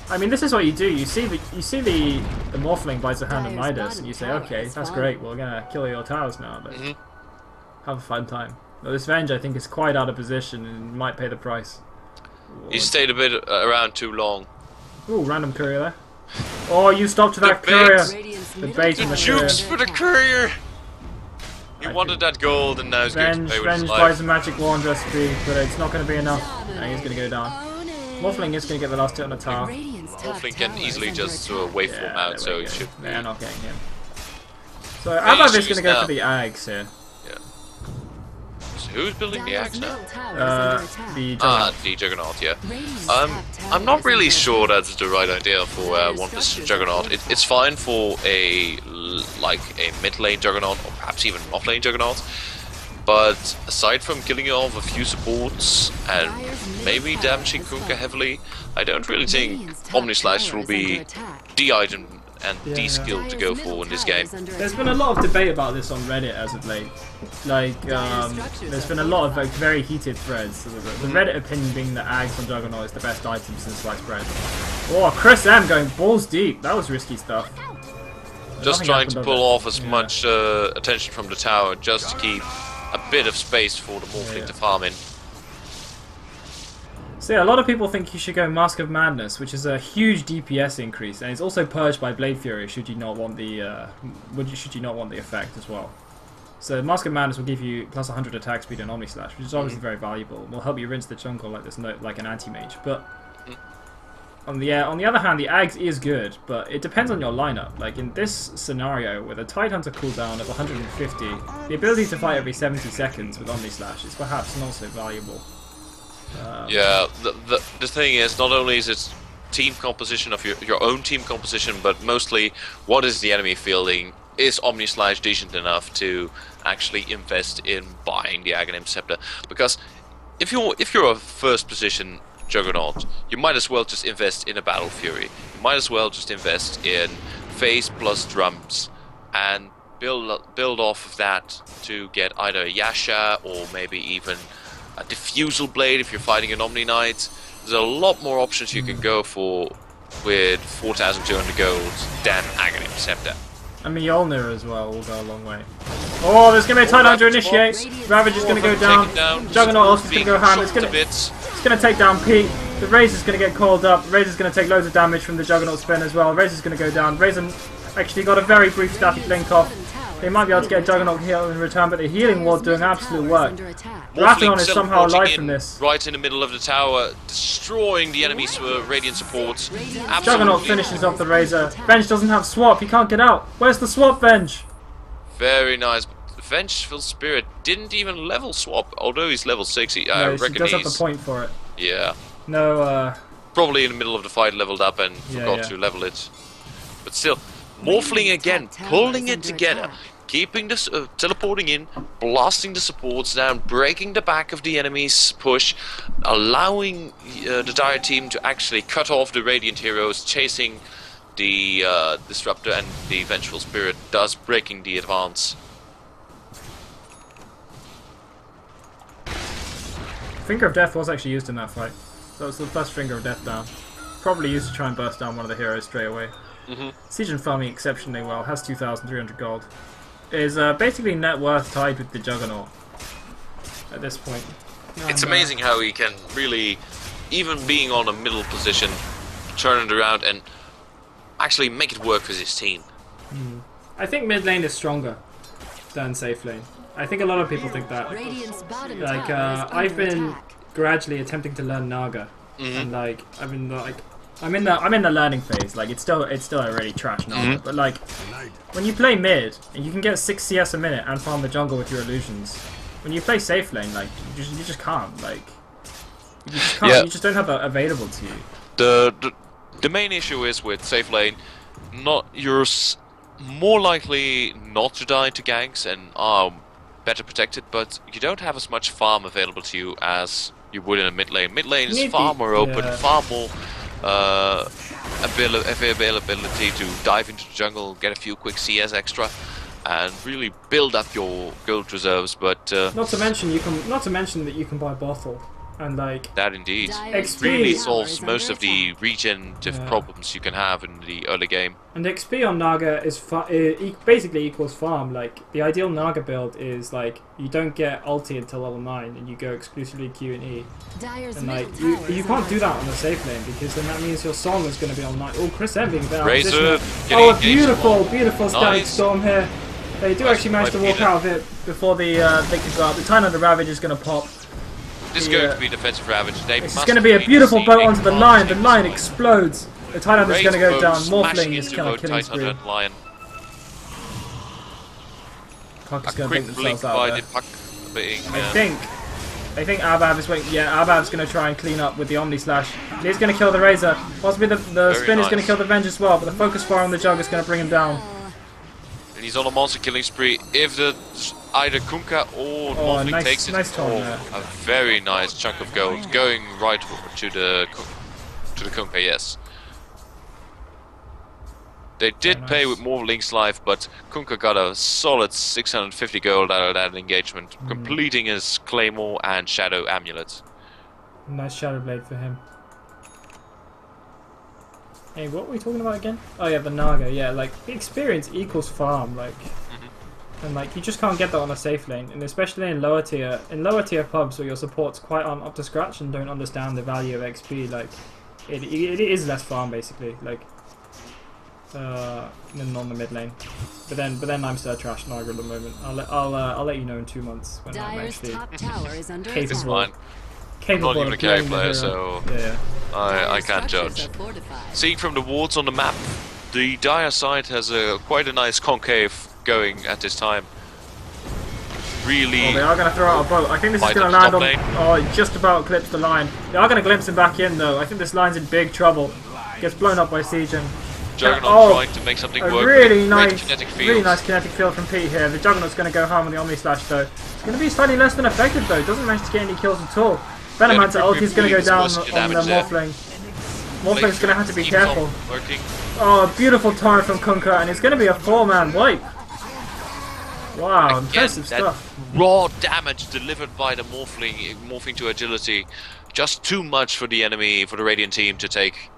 I mean, this is what you do. You see the Morphling bites the hand of Dire's Midas, and you say, bottom okay, tower that's has great. fallen. We're gonna kill your towers now. But have a fun time. But this Venge, I think, is quite out of position and might pay the price. He stayed a bit around too long. Ooh, random courier there. Oh, you stopped that The courier. bait. Radiant's The middle bait and tower the is Jukes under for the attack. courier! He I wanted that gold and now he's going Venge, to pay with his Venge life. buys a magic wand recipe, but it's not going to be enough. And he's going to go down. Own it. Morphling is going to get the last hit on the tower. Radiant's top Morphling can tower easily is under just attack. waveform Yeah, out, there so we he go. should They're be... not getting him. So he's Abab is going to used go now. for the Ags here. So who's building the Dire's axe now? middle tower is under attack. The The Juggernaut, yeah. Radiant's top tower I'm not is really under sure attack. that's the right idea for one position Juggernaut. It's fine for a mid lane Juggernaut or perhaps even an off lane Juggernaut, but aside from killing off a few supports and maybe damaging Kunkka heavily, I don't really think Radiant's top Omni Slash tower will is be under attack. the item and Yeah. the skill to go for in this game. There's been a lot of debate about this on Reddit as of late. Like, there's been a lot of like, very heated threads. So the Reddit opinion being that Ags on Juggernaut is the best item since sliced bread. Oh, Chris M going balls deep. That was risky stuff. Just Nothing trying to happened pull of it. off as Yeah. much attention from the tower just to keep a bit of space for the Morphling Yeah. to farm in. So yeah, a lot of people think you should go Mask of Madness, which is a huge DPS increase, and it's also purged by Blade Fury. Should you not want the effect as well? So Mask of Madness will give you plus 100 attack speed and Omni Slash, which is obviously very valuable. It will help you rinse the jungle like this, like an anti-mage. But on the other hand, the Ags is good, but it depends on your lineup. Like in this scenario, with a Tidehunter cooldown of 150, the ability to fight every 70 seconds with Omni Slash is perhaps not so valuable. Yeah, the thing is, not only is it team composition of your own team composition, but mostly what is the enemy fielding? Is Omni Slash decent enough to actually invest in buying the Aghanim Scepter? Because if you're a first position Juggernaut, you might as well just invest in a Battle Fury. You might as well just invest in Phase plus Drums and build off of that to get either a Yasha or maybe even a Diffusal Blade if you're fighting an Omni Knight. There's a lot more options you can go for with 4,200 gold than Aghanim Scepter. And Mjolnir as well will go a long way. Oh, there's going to be a Tidehunter initiate. Ravage is going to go down. Juggernaut also is going to go ham. It's going to take down Pete. The Razor's going to get called up. Razor's going to take loads of damage from the Juggernaut spin as well. Razor's going to go down. Razor actually got a very brief static link off. They might be able to get a Juggernaut heal in return, but the healing ward doing absolute work. Rathanon is somehow alive from this. Right in the middle of the tower, destroying the enemy's Radiant supports. Juggernaut finishes off the Razor. Venge doesn't have swap. He can't get out. Where's the swap, Venge? Very nice. Vengeful Spirit didn't even level swap, although he's level 60. I No, she reckon does have he's... the point for it. Yeah. No probably in the middle of the fight leveled up and forgot to level it. But still, Morphling again, pulling it together, keeping this, teleporting in, blasting the supports down, breaking the back of the enemy's push, allowing the Dire team to actually cut off the Radiant heroes, chasing the Disruptor and the Vengeful Spirit, thus breaking the advance. Finger of Death was actually used in that fight. So it's the first Finger of Death down. Probably used to try and burst down one of the heroes straight away. Siege and farming exceptionally well, has 2,300 gold. Is basically net worth tied with the Juggernaut at this point. It's amazing how he can really, even being on a middle position, turn it around and actually make it work for his team. I think mid lane is stronger than safe lane. I think a lot of people think that. Like, I've been gradually attempting to learn Naga, and like, I'm in the learning phase. Like, it's still a really trash Naga, but like, when you play mid and you can get 6 CS a minute and farm the jungle with your illusions, when you play safe lane, like, you just can't. Like, you just can't. You just don't have that available to you. The main issue is with safe lane, you're more likely not to die to ganks and are better protected, but you don't have as much farm available to you as you would in a mid lane. Mid lane is far more open, far more availability to dive into the jungle, get a few quick CS extra, and really build up your gold reserves. But not to mention that you can buy bottle. And like that indeed XP really solves most of the regenerative problems you can have in the early game. And XP on Naga is basically equals farm. Like, the ideal Naga build is like you don't get ulti until level 9 and you go exclusively Q and E. And like you can't do that on the safe lane because then that means your song is going to be on 9. Oh, Chris M being better. Razor, oh, beautiful static storm here. They do actually manage to walk out of it before the they can go out. The Titan of the Ravage is going to pop. This is going to be defensive ravage. It's going to be a beautiful boat onto the line. The line explodes. The Titan is going to go down. Morphling is kind of killing spree. Puck is going to blink themselves out there. I think Abab is waiting. Yeah, Abab's going to try and clean up with the Omni Slash. He's going to kill the Razor. Possibly the spin is going to kill the Venge as well, but the focus fire on the Jug is going to bring him down. And he's on a monster killing spree. If either Kunkka or Morphling takes it, a very nice chunk of gold going right to the Kunkka. Yes, they did pay with Morphling's life, but Kunkka got a solid 650 gold out of that engagement, completing his Claymore and Shadow Amulet. Nice Shadow Blade for him. Hey, what were we talking about again? Oh yeah, the Naga. Yeah, like the experience equals farm, like, and like you just can't get that on a safe lane, and especially in lower tier pubs where your support's quite up to scratch and don't understand the value of XP. Like, it is less farm basically, like, than on the mid lane. But then I'm still a trash Naga at the moment. I'll let you know in 2 months when I'm actually capable. I'm not even a carry player, so I can't judge. Seeing from the wards on the map, the Dire side has quite a nice concave going at this time. Really. Oh, they are going to throw out a boat. I think this is going to land on. Oh, it just about clips the line. They are going to glimpse him back in though. I think this line's in big trouble. Gets blown up by Siege and. Juggernaut trying to make something work. Really nice kinetic field from Pete here. The Juggernaut's going to go hard with the Omni Slash though. It's going to be slightly less than effective though. Doesn't manage to get any kills at all. Venomancer ulti's going to go down on the Morphling. Morphling's going to have to be careful. Oh, beautiful torrent from Kunkka, and it's going to be a 4-man wipe. Wow, impressive stuff. Raw damage delivered by the Morphling, morphing to agility. Just too much for the enemy, for the Radiant team to take.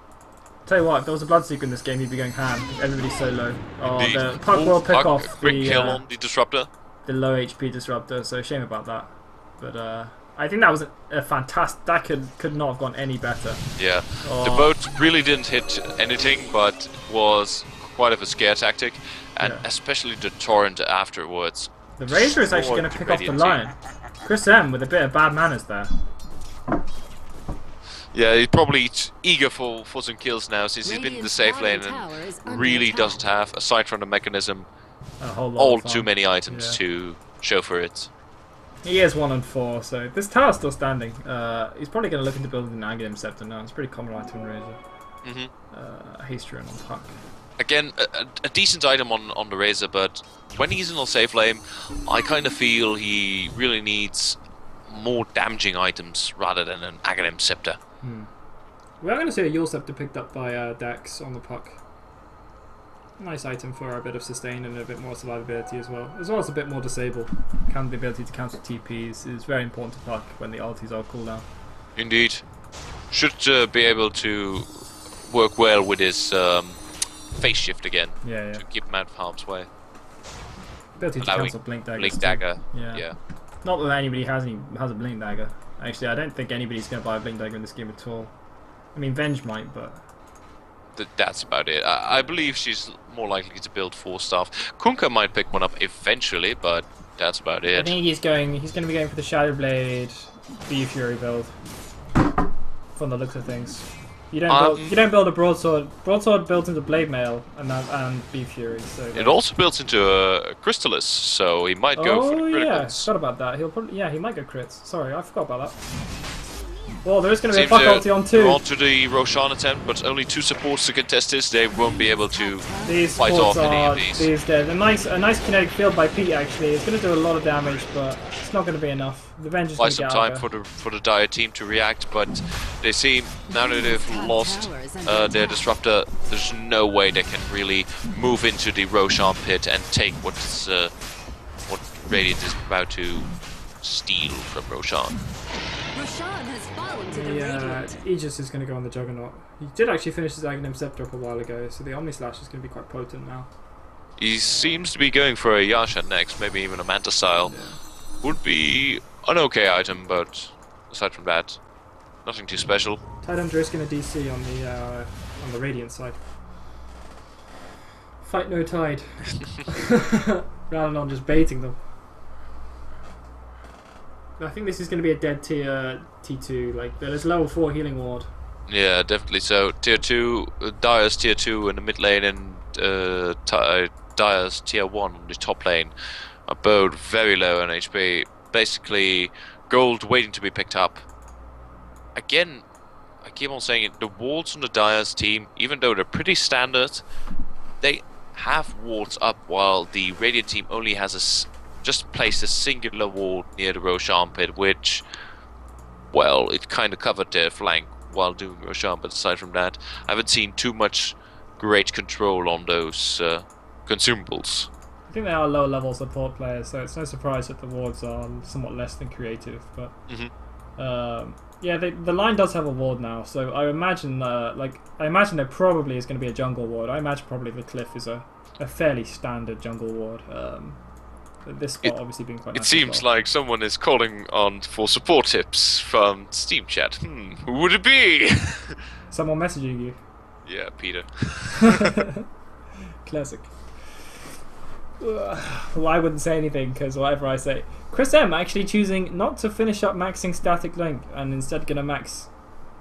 Tell you what, if there was a Bloodseeker in this game, he'd be going ham. Everybody's so low. Oh, the Puck will pick off quick kill on the Disruptor. The low HP Disruptor, so shame about that. But I think that was a fantastic. That could not have gone any better. Yeah, the boat really didn't hit anything, but was quite of a scare tactic, and especially the torrent afterwards. The Razor is actually going to pick off the line. Chris M with a bit of bad manners there. Yeah, he's probably eager for some kills now, since he's been in the safe lane and really doesn't have, aside from the mechanism, all too many items to show for it. He is 1 and 4, so this tower's still standing. He's probably going to look into building an Aghanim Scepter now. It's a pretty common item in Razor. Haste Rune on Puck. Again, a decent item on the Razor, but when he's in a safe lane, I kind of feel he really needs more damaging items rather than an Aghanim Scepter. We are going to see a Yule Scepter picked up by Dax on the Puck. Nice item for a bit of sustain and a bit more survivability as well as a bit more disable. The ability to counter TPs is very important to Puck when the ultis are cooldown. Indeed. Should be able to work well with his face shift again to keep him out of harm's way. Ability to cancel Blink Dagger. Blink Dagger, yeah. Not that anybody has a Blink Dagger. Actually, I don't think anybody's going to buy a Blink Dagger in this game at all. I mean, Venge might, but... That's about it. I believe she's more likely to build 4 stuff. Kunkka might pick one up eventually, but that's about it. I think he's going to be going for the Shadow Blade, Bee Fury build. From the looks of things. You don't build a broadsword. Broadsword built into Blade Mail and Bee Fury. So it also builds into a Crystallis, so he might go for the criticals. Yeah, forgot about that. He might go crits. Sorry, I forgot about that. Well, there is going to be a Puck ulti on 2. On to the Roshan attempt, but only 2 supports to contest this. They won't be able to fight off any of these. A nice kinetic field by Pete actually. It's going to do a lot of damage, but it's not going to be enough. The Venge is going to get some time for the Dire team to react, but they seem now that they've lost their disruptor, there's no way they can really move into the Roshan pit and take what Radiant is about to steal from Roshan. Roshan has fallen to the Radiant. Aegis is going to go on the Juggernaut. He did actually finish his Aghanim Scepter up a while ago, so the Omni Slash is going to be quite potent now. He seems to be going for a Yasha next, maybe even a Manta style. Would be an okay item, but aside from that, nothing too special. Tidehunter is going to DC on the Radiant side. Fight no Tide. Rather than just baiting them. I think this is going to be a dead tier T2. Like there's level 4 healing ward. Yeah, definitely so. Tier 2, Dire's tier 2 in the mid lane, and Dire's tier 1 on the top lane are both very low on HP. Basically, gold waiting to be picked up. Again, I keep on saying it. The wards on the Dire's team, even though they're pretty standard, they have wards up, while the Radiant team only has just placed a singular ward near the Roshan pit, which, well, it kind of covered their flank while doing Roshan, but aside from that, I haven't seen too much great control on those consumables. I think they are low level support players, so it's no surprise that the wards are somewhat less than creative. But yeah, the line does have a ward now, so I imagine there probably is going to be a jungle ward. I imagine probably the cliff is a fairly standard jungle ward. This spot obviously being quite nice. It seems like someone is calling on for support tips from Steam chat. Who would it be? Someone messaging you. Yeah, Peter. Classic. Well, I wouldn't say anything because whatever I say. Chris M actually choosing not to finish up maxing static link and instead gonna max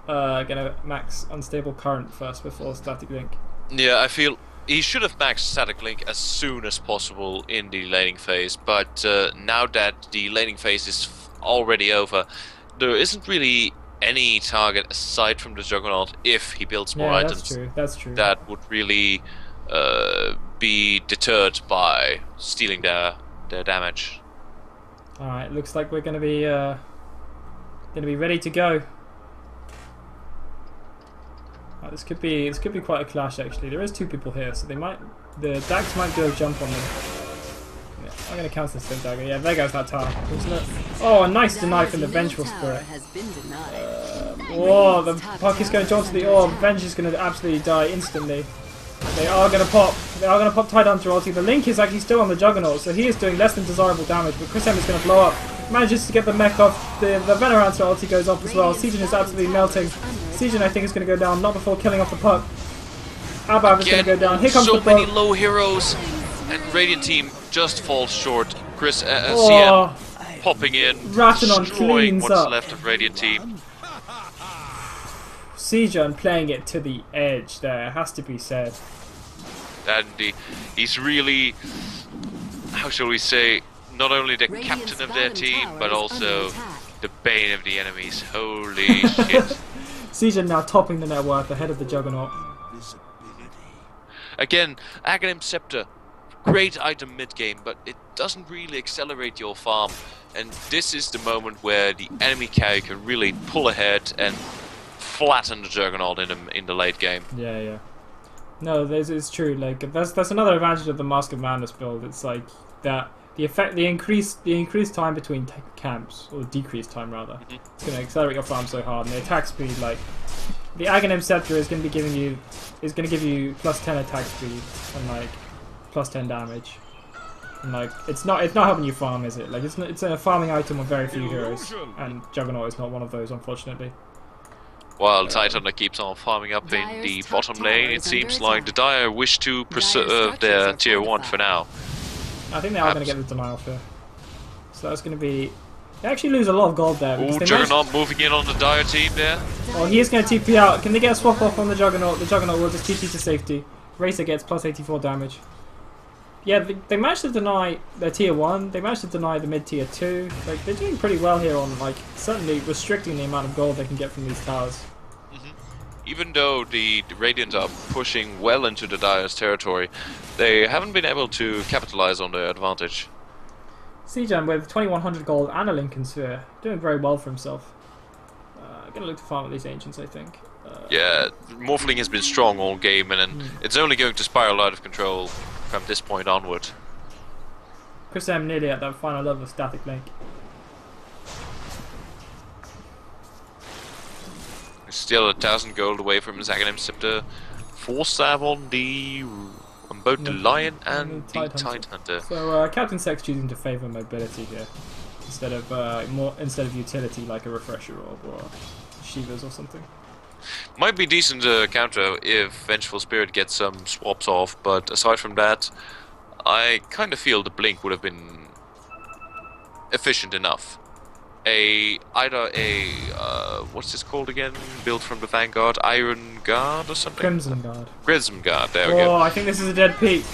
unstable current first before static link. Yeah, I feel he should have maxed static link as soon as possible in the laning phase, but now that the laning phase is already over, there isn't really any target aside from the Juggernaut if he builds more items. That's true. That would really be deterred by stealing their damage. Alright, looks like we're gonna be ready to go. This could be quite a clash actually. There is 2 people here, so the Dax might do a jump on them. Yeah, I'm gonna counter this Flint Dagger. Yeah, there goes that tower. Oh, a nice deny from the Vengeful Spirit. Oh, the Puck is gonna jump to the orb. Venge is gonna absolutely die instantly. They are gonna pop Tidehunter ulti. The Link is actually still on the Juggernaut, so he is doing less than desirable damage, but Chris M is gonna blow up. Manages to get the mech off. The Venerancer ulti goes off as well. Siegen is absolutely melting. Siegen, I think, is going to go down, not before killing off the Puck. Abav is going to go down. Here comes the boat. So many low heroes, and Radiant team just falls short. Chris CM popping in, destroying what's left of Radiant team. Siegen playing it to the edge there, has to be said. And he's really, how shall we say, not only the Radiant's captain of their bottom team, tower but is also under attack. the bane of the enemies. Holy shit. Siegen now topping the net worth ahead of the Juggernaut. Again, Aghanim Scepter. Great item mid-game, but it doesn't really accelerate your farm. And this is the moment where the enemy carry can really pull ahead and flatten the Juggernaut in the late game. Yeah, yeah. No, this is true. Like that's another advantage of the Mask of Madness build. It's like that the increased time between camps, or decreased time rather. It's going to accelerate your farm so hard, and the attack speed, like the Aghanim Scepter is going to give you plus 10 attack speed and like plus 10 damage. And like it's not helping you farm, is it? Like it's a farming item with very few heroes, and Juggernaut is not one of those, unfortunately. While Titan keeps on farming up in the bottom lane, it seems like the Dire wish to preserve their tier 1 for now. I think they are going to get the denial here. So that's going to be... They actually lose a lot of gold there. Ooh, Juggernaut moving in on the Dire team there. Well, he is going to TP out. Can they get a swap off on the Juggernaut? The Juggernaut will just TP to safety. Racer gets plus 84 damage. Yeah, they managed to deny their tier 1. They managed to deny the mid tier 2. Like, they're doing pretty well here on, like, certainly restricting the amount of gold they can get from these towers. Even though the Radiant are pushing well into the Dire's territory, they haven't been able to capitalize on their advantage. Siegen with 2100 gold and a Lincoln Sphere, doing very well for himself. Gonna look to farm at these Ancients, I think. Yeah, Morphling has been strong all game, and then it's only going to spiral out of control from this point onward. Chris M nearly at that final level of Static Link. Still 1,000 gold away from his Aghanim Scepter. 4-stab on both the Lion and the Tide Hunter. So Captain Sex choosing to favour mobility here instead of utility like a Refresher Orb or Shivas or something. Might be decent counter if Vengeful Spirit gets some swaps off, but aside from that, I kind of feel the Blink would have been efficient enough. Either a what's this called again? Built from the Vanguard, Iron Guard or something? Crimson Guard. Crimson Guard, there we go. Oh, I think this is a dead peak.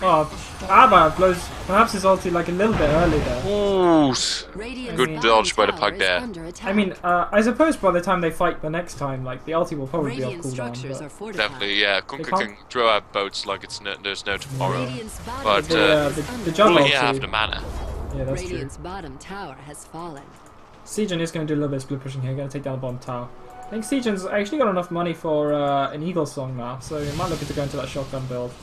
Oh, Abba blows perhaps his ulti like a little bit early there. Ooh, good dodge by the pug there. I mean, I suppose by the time they fight the next time, like the ulti will probably be off cooldown. Definitely, yeah. Kunkka can throw out boats like there's no tomorrow. But the only have the mana. Yeah, that's Radiant's true. bottom tower has fallen. Siegen is going to do a little bit of split pushing here, going to take down the bottom tower. I think Siegen's actually got enough money for an Eagle Song now, so he might look to go into that shotgun build.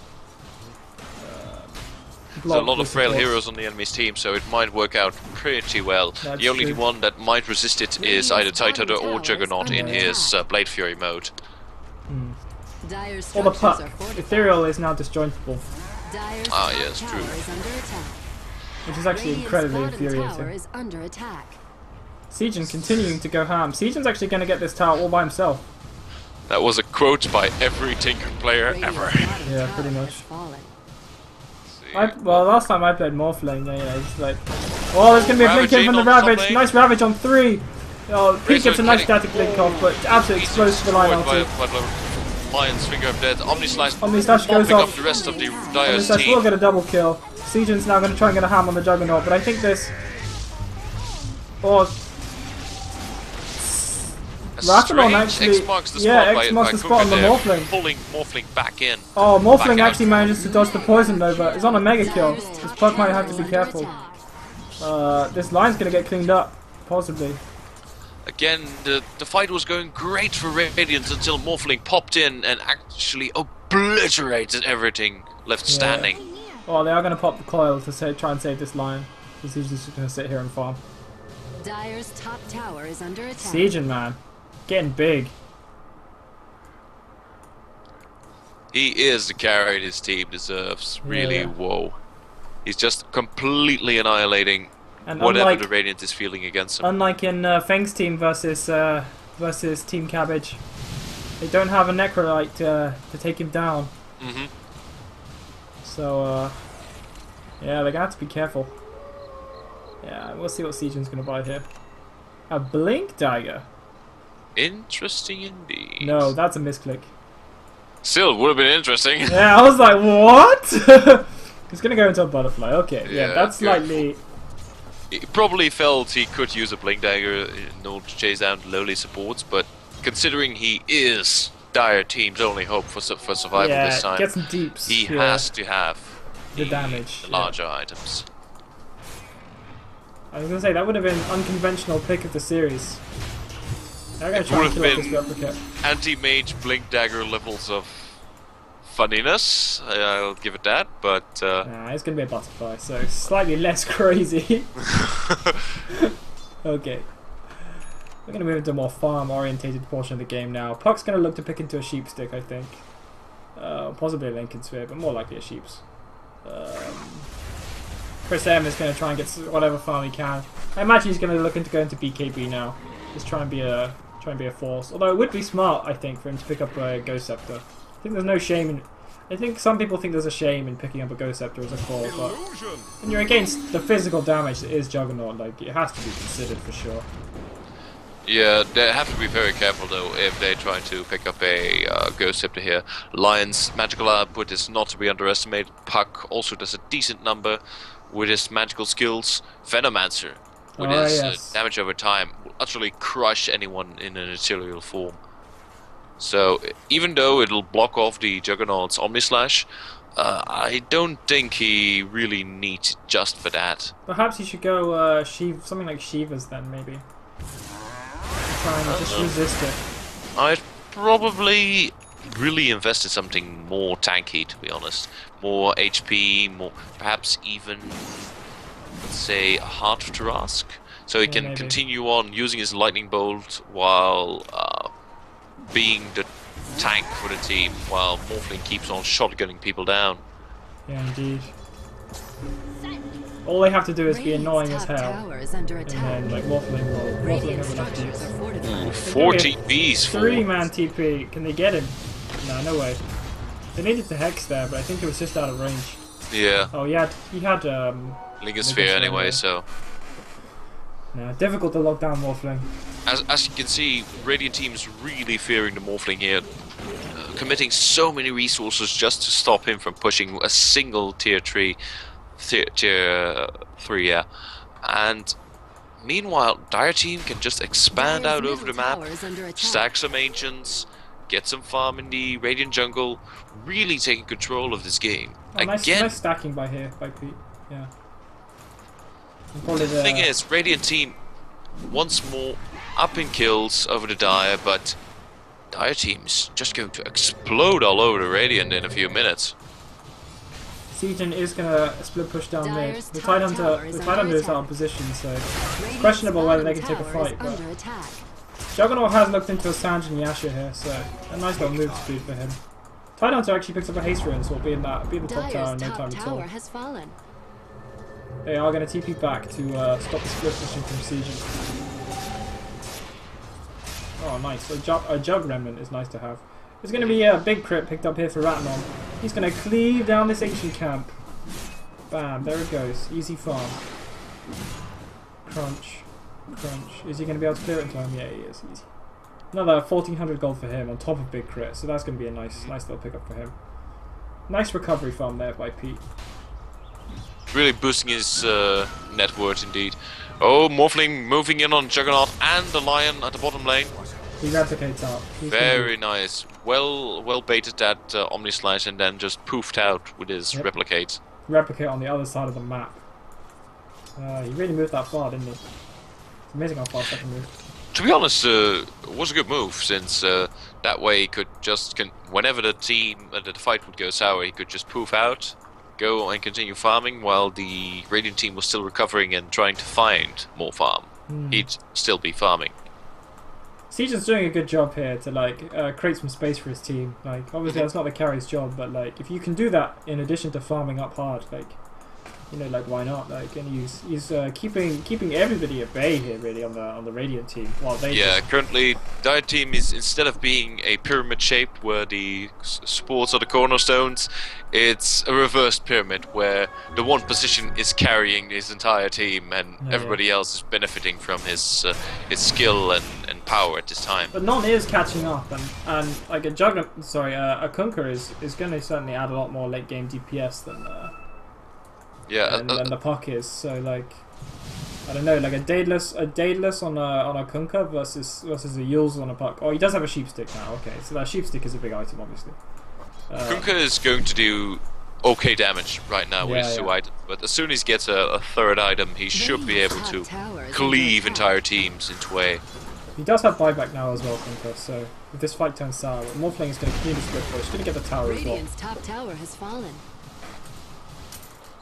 There's a lot of frail heroes on the enemy's team, so it might work out pretty well. That's the only true. one that might resist it is either Titan or Juggernaut in his Blade Fury mode. Dire's Or the structures puck. are fortified. Ethereal is now disjointable, Dire's yes, top true. tower is under attack. which is actually Radiant's incredibly bottom tower infuriating. is under attack. Siegen continuing to go ham. Siegen's actually going to get this tower all by himself. That was a quote by every Tinker player ever. Radiant's bottom Yeah, tower pretty much. has fallen. Well, last time I played Morphling, it's like, oh, there's going to be a blink in from the Ravaging on Ravage. top lane. Nice Ravage on 3. Oh, Pete Razor gets a nice getting- static link off, but absolutely explodes to the line ulti. Lion's Finger of Death, Omni Slice, Omni Slash goes mopping up off. the rest of the And Dire's this will team. get a double kill. Siegen's now going to try and get a ham on the Juggernaut, but I think this... Oh, Rathalon actually... X marks the spot yeah, by, X marks by the spot on the Kunkka there, Morphling. pulling Morphling back in. Oh, Morphling Back out. actually manages to dodge the poison though, but it's on a mega kill. This Puck might have to be careful. This line's going to get cleaned up, possibly. Again, the fight was going great for Radiant until Morphling popped in and actually obliterated everything left standing. Oh, they are going to pop the coil to try and save this line. Because he's just going to sit here and farm. Dire's top tower is under attack. Siegen, man. Getting big. He is the carry his team deserves. Really, Yeah. whoa. He's just completely annihilating And whatever the Radiant is feeling against him. unlike in Feng's team versus Team Cabbage, they don't have a Necrolite to take him down. Mm-hmm. So, yeah, they're going to have to be careful. Yeah, we'll see what Siegen's going to buy here. A Blink Dagger. Interesting indeed. No, that's a misclick. Still, would have been interesting. Yeah, I was like, what? He's gonna go into a butterfly. Okay, yeah, that's good. slightly. He probably felt he could use a blink dagger in order to chase down lowly supports, but considering he is Dire Team's only hope for survival this time, get some deeps. he has to have the damage, the larger items. I was gonna say that would have been unconventional pick of the series. They're gonna try and kill off this replicate. Anti-mage blink dagger levels of funniness, I'll give it that, but nah, it's gonna be a butterfly, so slightly less crazy. Okay. We're gonna move into a more farm-orientated portion of the game now. Puck's gonna look to pick into a sheep stick, I think. Possibly a Lincoln Sphere, but more likely a sheep's. Chris M is gonna try and get whatever farm he can. I imagine he's gonna look into going to BKB now. Just try and be a force. Although it would be smart, I think, for him to pick up a Ghost Scepter. I think there's no shame in. I think some people think there's a shame in picking up a Ghost Scepter as a call, but when you're against the physical damage that is Juggernaut, like it has to be considered for sure. Yeah, they have to be very careful though if they try to pick up a Ghost Scepter here. Lion's magical output is not to be underestimated. Puck also does a decent number with his magical skills. Venomancer, with his damage over time, will utterly crush anyone in an ethereal form. So even though it'll block off the Juggernaut's Omnislash, I don't think he really needs it just for that. Perhaps he should go something like Shiva's then, maybe. Try and just resist it. I'd probably really invest in something more tanky, to be honest. More HP, more perhaps even, let's say, Heart of Tarask. So he can continue on using his Lightning Bolt while being the tank for the team, while Morphling keeps on shotgunning people down. Yeah, indeed. All they have to do is be annoying as hell, and then like Morphling will have enough TPs. Ooh, 4 TPs for 3-man TP. Can they get him? No, no way. They needed the Hex there, but I think it was just out of range. Yeah. Oh, he had Lincoln Sphere anyway, so. No, difficult to lock down Morphling. As you can see, Radiant Team is really fearing the Morphling here, committing so many resources just to stop him from pushing a single tier 3, yeah. And meanwhile, Dire Team can just expand out over the map, stack some Ancients, get some farm in the Radiant jungle, really taking control of this game. Oh, nice stacking by Pete. Yeah. The thing is, Radiant Team once more up in kills over the Dire, but Dire Team's just going to explode all over the Radiant in a few minutes. Siegen is gonna split push down mid. The Tidehunter is out of position, so it's questionable whether they can take a fight. But Juggernaut has looked into a Sanj and Yasha here, so a nice little move speed for him. Tidehunter actually picks up a haste rune, so will be in the top tower in no time at all. They are going to TP back to stop the split pushing from Siegen. Oh, nice. A Jug Remnant is nice to have. There's going to be a big crit picked up here for Ratnon. He's going to cleave down this ancient camp. Bam, there it goes. Easy farm. Crunch. Crunch. Is he going to be able to clear it in time? Yeah, he is. Easy. Another 1400 gold for him on top of big crit, so that's going to be a nice little pickup for him. Nice recovery farm there by Pete. Really boosting his net worth indeed. Oh, Morphling moving in on Juggernaut and the Lion at the bottom lane. He replicates out. Very nice. Well baited that Omnislash and then just poofed out with his replicate. Replicate on the other side of the map. He really moved that far, didn't he? It's amazing how fast that can move. To be honest, it was a good move, since that way he could just, whenever the fight would go sour, he could just poof out, go and continue farming, while the Radiant team was still recovering and trying to find more farm. He'd still be farming. Siege's doing a good job here to create some space for his team. Like, obviously that's not the carry's job, but like if you can do that in addition to farming up hard, like, you know, like why not? Like, and he's keeping everybody at bay here, really, on the Radiant team. While they currently Dire team is, instead of being a pyramid shape where the supports are the cornerstones, it's a reversed pyramid where the one position is carrying his entire team and everybody else is benefiting from his skill and power at this time. But none is catching up, and like a Kunkka is going to certainly add a lot more late game DPS Yeah, and the puck is. So like, I don't know, like a Daedalus on a Kunkka versus a Yules on a puck. Oh, he does have a sheep stick now. Okay, so that sheep stick is a big item, obviously. Kunkka is going to do okay damage right now with his 2 items, but as soon as he gets a 3rd item, he should be able to cleave entire teams into a. He does have buyback now as well, Kunkka. So if this fight turns sour, Morphling is going to continue to split push. He's going to get the tower as well. Radiant's top tower has fallen.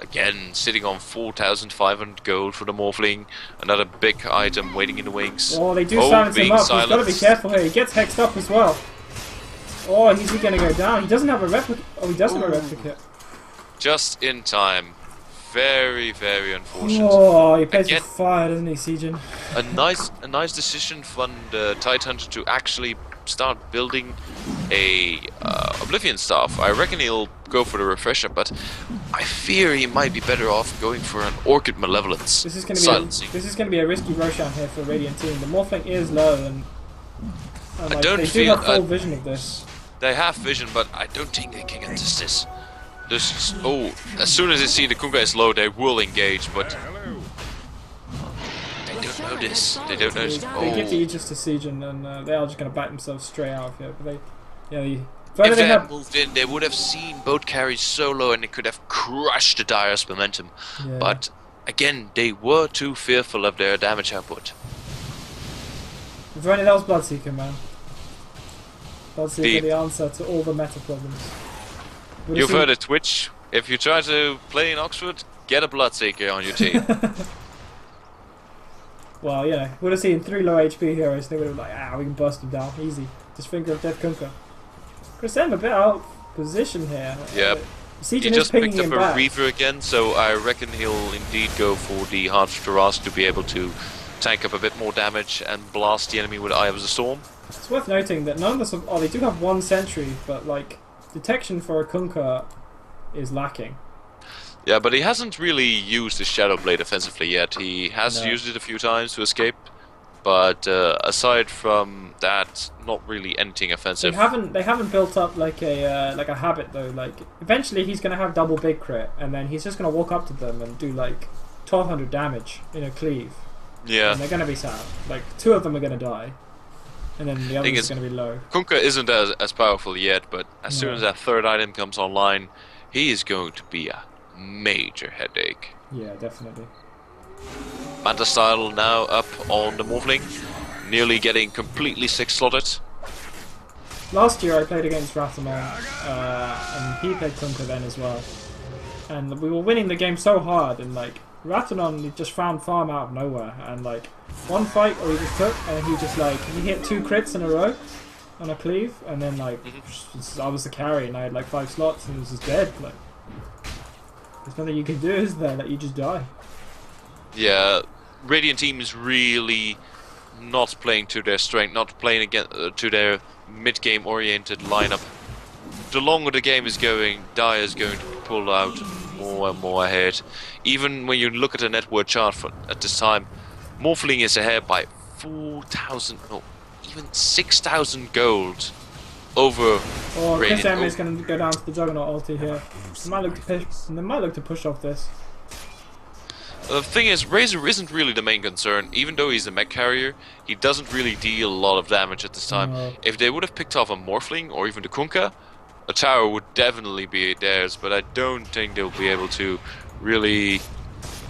Again, sitting on 4,500 gold for the Morphling. Another big item waiting in the wings. Oh, they do silence him up. He's got to be careful here. He gets hexed up as well. Oh, is he going to go down? He doesn't have a replicate. Oh, he does have a replicate. Just in time. Very, very unfortunate. Oh, he plays with fire, doesn't he, Siegen? A nice decision from the Tidehunter to actually start building a Oblivion staff. I reckon he'll go for the refresher, but I fear he might be better off going for an Orchid Malevolence. This is going to be a risky Roshan here for Radiant team. The Morphling is low, and I like, don't they feel do have full vision of this. They have vision, but I don't think they can get this. As soon as they see the Kunkka is low, they will engage, but they don't know this. They don't know this. They give the Aegis to Siegen, and they are just going to back themselves straight out of here. But if they had moved in, they would have seen both carries so low, and they could have crushed the Dire's momentum. Yeah. But again, they were too fearful of their damage output. That was Bloodseeker, man. Bloodseeker, the answer to all the meta problems. You've heard it, Twitch. If you try to play in Oxford, get a Bloodseeker on your team. Well, yeah, would have seen 3 low HP heroes, they would have like, we can bust them down, easy. Just Finger of Death Kunkka. Chris M a bit out of position here. Yep. Siegen He just picked up a back. Reaver again, so I reckon he'll indeed go for the Heart of Taras to be able to tank up a bit more damage and blast the enemy with Eye of the Storm. It's worth noting that none of the they do have 1 sentry, but like detection for a Kunkka is lacking. Yeah, but he hasn't really used his Shadow Blade offensively yet. He has used it a few times to escape, but aside from that, not really anything offensive. They haven't built up like a habit though. Like eventually he's gonna have double big crit, and then he's just gonna walk up to them and do like 1200 damage in a cleave. Yeah. And they're gonna be sad. Like 2 of them are gonna die, and then the others are gonna be low. Kunkka isn't as powerful yet, but as soon as that 3rd item comes online, he is going to be a major headache. Yeah, definitely. Manta Style now up on the Morphling, nearly getting completely 6-slotted. Last year I played against Rathamon, and he played Kunkka then as well. And we were winning the game so hard, and like Rathamon just found farm out of nowhere, and like one fight where he just took, and he just like he hit 2 crits in a row on a cleave, and then like I was the carry, and I had like 5 slots, and it was just dead. Like there's nothing you can do, is there? Like you just die. Yeah, Radiant team is really not playing to their strength, not playing again to their mid-game oriented lineup. The longer the game is going, Dire is going to pull out more and more ahead. Even when you look at the net worth chart at this time, Morphling is ahead by 4,000, no, even 6,000 gold over Chris M is going to go down to the Juggernaut ulti here. They might look to push off this. The thing is, Razor isn't really the main concern. Even though he's a mech carrier, he doesn't really deal a lot of damage at this time. If they would have picked off a Morphling or even the Kunkka, a tower would definitely be theirs, but I don't think they'll be able to really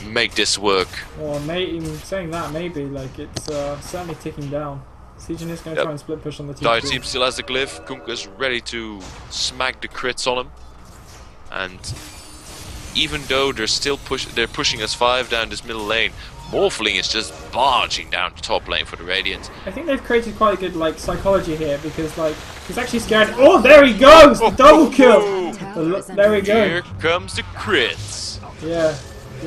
make this work. Well, even saying that, maybe, like, it's certainly ticking down. Siegen is going to try and split push on the team. Dire team still has the glyph. Kunkka's ready to smack the crits on him. And even though they're pushing us 5 down this middle lane, Morphling is just barging down the top lane for the Radiant. I think they've created quite a good like psychology here, because like he's actually scared. Oh, there he goes! The double kill! There we go. Here comes the crits. Yeah,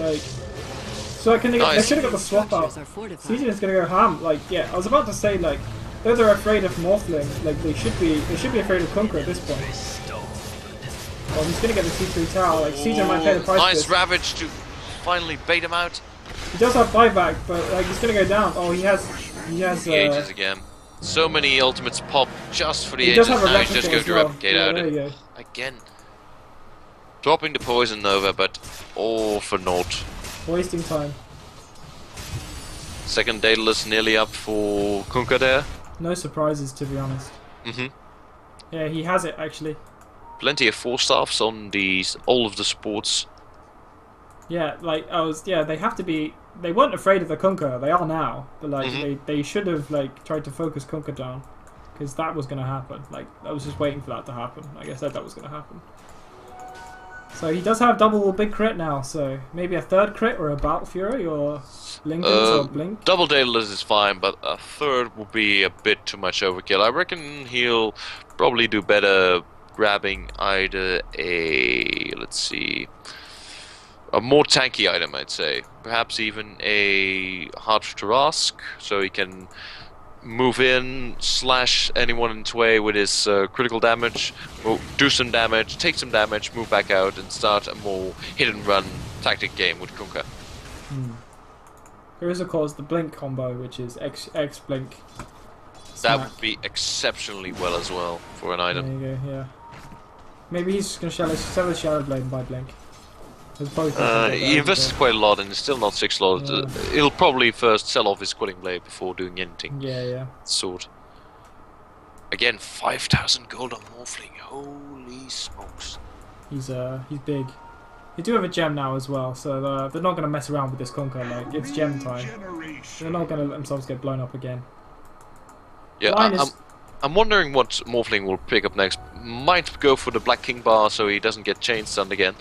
like so they should have got the swap out. Siegen is gonna go ham. Like yeah, I was about to say like though they're afraid of Morphling, like they should be afraid of Kunkka at this point. Well, he's gonna get the T3 tower. Like Siegen might pay the price. Nice Ravage to finally bait him out. He does have buyback, but like he's gonna go down. Oh, he has. The Aegis again. So many ultimates pop just for the he Aegis. Now he's just going to replicate out there you go. again. Dropping the poison Nova, but all for naught. Wasting time. Second Daedalus nearly up for Kunkka there. No surprises, to be honest. Yeah, he has it actually. Plenty of 4-staffs on all of the sports. Yeah, like they have to be. They weren't afraid of the Kunkka. They are now, but like they should have like tried to focus Kunkka down, because that was gonna happen. Like I was just waiting for that to happen. Like I said, that was gonna happen. So he does have double big crit now. So maybe a third crit or a Battle Fury or Lincoln's or Blink. Double Daedalus is fine, but a third will be a bit too much overkill. I reckon he'll probably do better grabbing either a, let's see, a more tanky item, I'd say. Perhaps even a Heart Tarask, so he can move in, slash anyone in its way with his critical damage, do some damage, take some damage, move back out, and start a more hit-and-run tactic game with Kunkka. There is, of course, the Blink combo, which is X Blink. That would be exceptionally well as well for an item. There you go, yeah. Maybe he's just going to sell his Shadow Blade and buy Blink. He invested quite a lot and is still not 6 slotted. Yeah. He'll probably first sell off his Quelling Blade before doing anything. Yeah. Sort. Again, 5,000 gold on Morphling. Holy smokes. He's big. They do have a gem now as well, so they're not going to mess around with this Kunkka. Like, it's gem time. They're not going to let themselves get blown up again. Yeah, I'm wondering what Morphling will pick up next. Might go for the Black King bar so he doesn't get chain stunned again.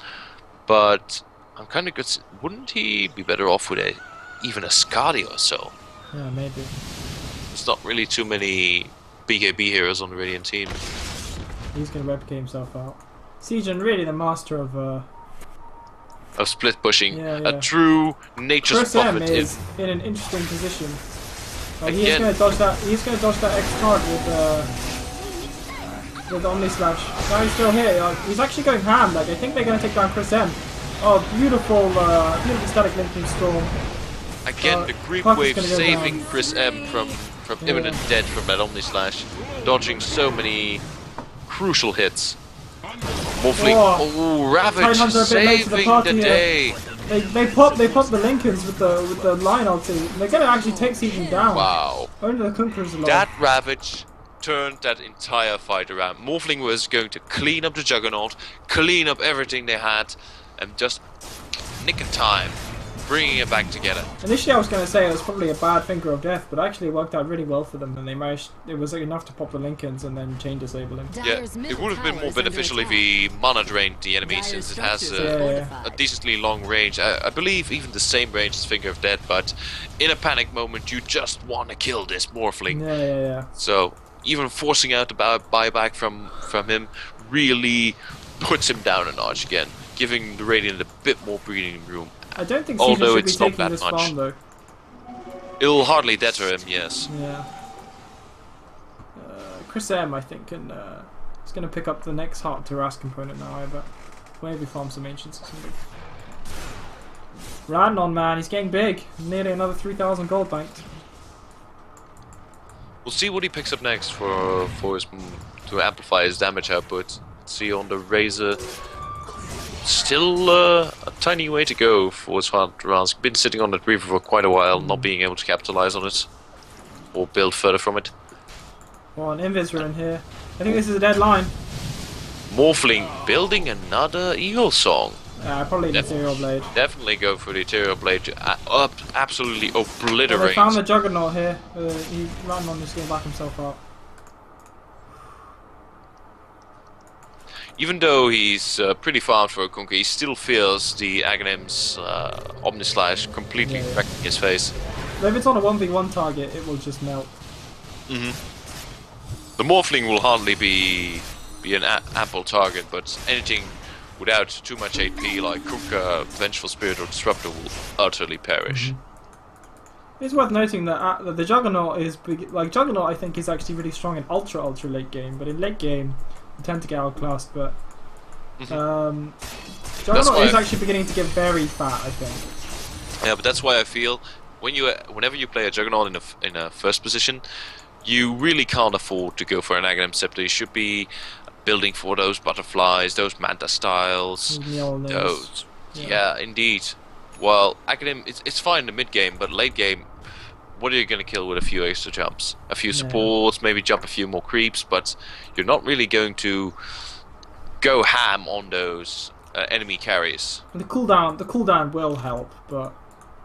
But I'm kind of good. Wouldn't he be better off with even a Skadi or so? Yeah, maybe. There's not really too many BKB heroes on the Radiant team. He's going to replicate himself out. Siegen really the master of split pushing. Yeah. A true nature's Chris M prophet. is in an interesting position. Like, he's going to dodge that. He's going to dodge that X card with Omni Slash. Now he's still here. He's actually going ham. Like I think they're going to take down Chris M. Oh, beautiful static linking storm. Again, the creep wave saving Chris M from imminent death from that Omni Slash, dodging so many crucial hits. Morphling, Ravage saving the day. They pop the Lincolns with the line ulti. They're going to actually take Siegen down. Wow. Only the Kunkka's alive. That Ravage turned that entire fight around. Morphling was going to clean up the Juggernaut, clean up everything they had, and just nick in time, bringing it back together. Initially I was going to say it was probably a bad finger of death, but actually it worked out really well for them, and they managed. It was enough to pop the Lincolns and then chain disable him. Yeah, it would have been more beneficial if he mana drained the enemy, since it has a decently long range. I believe even the same range as Finger of Death, but in a panic moment you just want to kill this Morphling. Yeah. So even forcing out the buyback from him really puts him down a notch again, giving the Radiant a bit more breathing room. I don't think Although should it's be not taking that this much. farm though. It'll hardly deter him, yes. Yeah. Chris M, I think, and he's going to pick up the next Heart Tarask component now, I bet. Maybe farm some Ancients or something. Radnon, man, he's getting big. Nearly another 3,000 gold banked. We'll see what he picks up next for his to amplify his damage output. Let's see on the Razor. Still a tiny way to go for his Heart Tarask. Been sitting on that Reaver for quite a while, not being able to capitalize on it or build further from it. Well, an Invis are in here. I think this is a dead line. Morphling building another Eagle Song. Probably the Ethereal Blade. Definitely go for the Ethereal Blade to absolutely obliterate. Well, they found the Juggernaut here. He ran on this game back himself out. Even though he's pretty farmed for a Kunkka, he still feels the Aghanim's Omni Slash completely wrecking his face. But if it's on a 1v1 target, it will just melt. The Morphling will hardly be an ample target, but anything without too much AP like Kunkka, Vengeful Spirit or Disruptor will utterly perish. It's worth noting that the Juggernaut is like Juggernaut. I think is actually really strong in ultra late game, but in late game you tend to get outclassed. But Juggernaut is actually beginning to get very fat, I think. Yeah, but that's why I feel whenever you play a Juggernaut in a first position, you really can't afford to go for an Aghanim Scepter. You should be building for those butterflies, those manta styles, Mjolnirs. those. Yeah, indeed. Well, Academ, it's fine in the mid game, but late game, what are you gonna kill with a few extra jumps? A few supports, maybe jump a few more creeps, but you're not really going to go ham on those enemy carries. The cooldown will help, but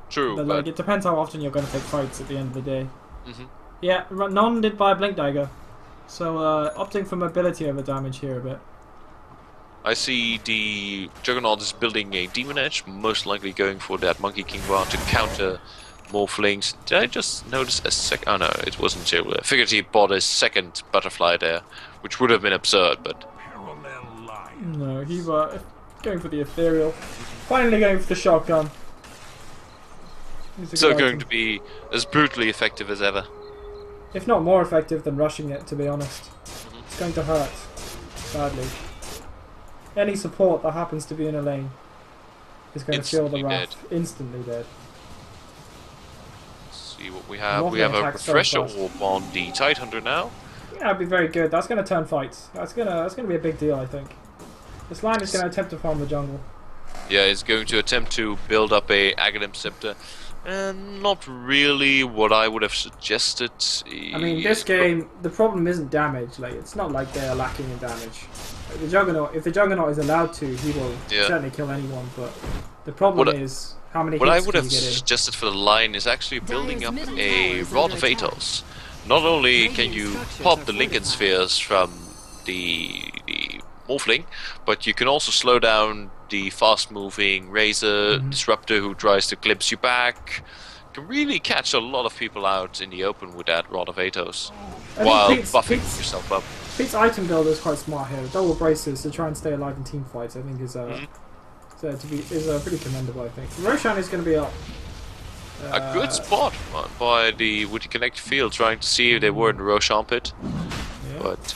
True, like, it depends how often you're going to take fights at the end of the day. Mm-hmm. Yeah, none did buy Blink Dagger, so opting for mobility over damage here a bit. I see the Juggernaut is building a Demon Edge, most likely going for that Monkey King bar to counter Morphlings. Did I just notice a second? Oh no, it wasn't Jill. I figured he bought a second butterfly there, which would have been absurd, but... No, he was going for the ethereal. Finally going for the shotgun. So going to be as brutally effective as ever. If not more effective than rushing it, to be honest. It's going to hurt badly. Any support that happens to be in a lane is going to feel the wrath. Instantly dead. Let's see what we have. We have a refresher orb on the Tidehunter now. Yeah, that'd be very good. That's going to turn fights. That's gonna be a big deal, I think. This line is going to attempt to farm the jungle. Yeah, it's going to attempt to build up a Aghanim Scepter. And not really what I would have suggested. I mean, this game, the problem isn't damage. Like, it's not like they're lacking in damage. Like, the Juggernaut, if the Juggernaut is allowed to, he will certainly kill anyone. But the problem is how many hits what I would can have you get in? suggested for the line is actually building up a Rod of Atos. Not only can you pop the Lincoln Spheres from the Morphling, but you can also slow down the fast-moving Razor Disruptor who tries to glimpse you back. Can really catch a lot of people out in the open with that Rod of Atos, while buffing yourself up. Pete's item builder is quite smart here. Double braces to try and stay alive in team fights, I think, is pretty commendable. I think Roshan is going to be up. A good spot by with the connected field, trying to see if they were in the Roshan pit. Yeah. But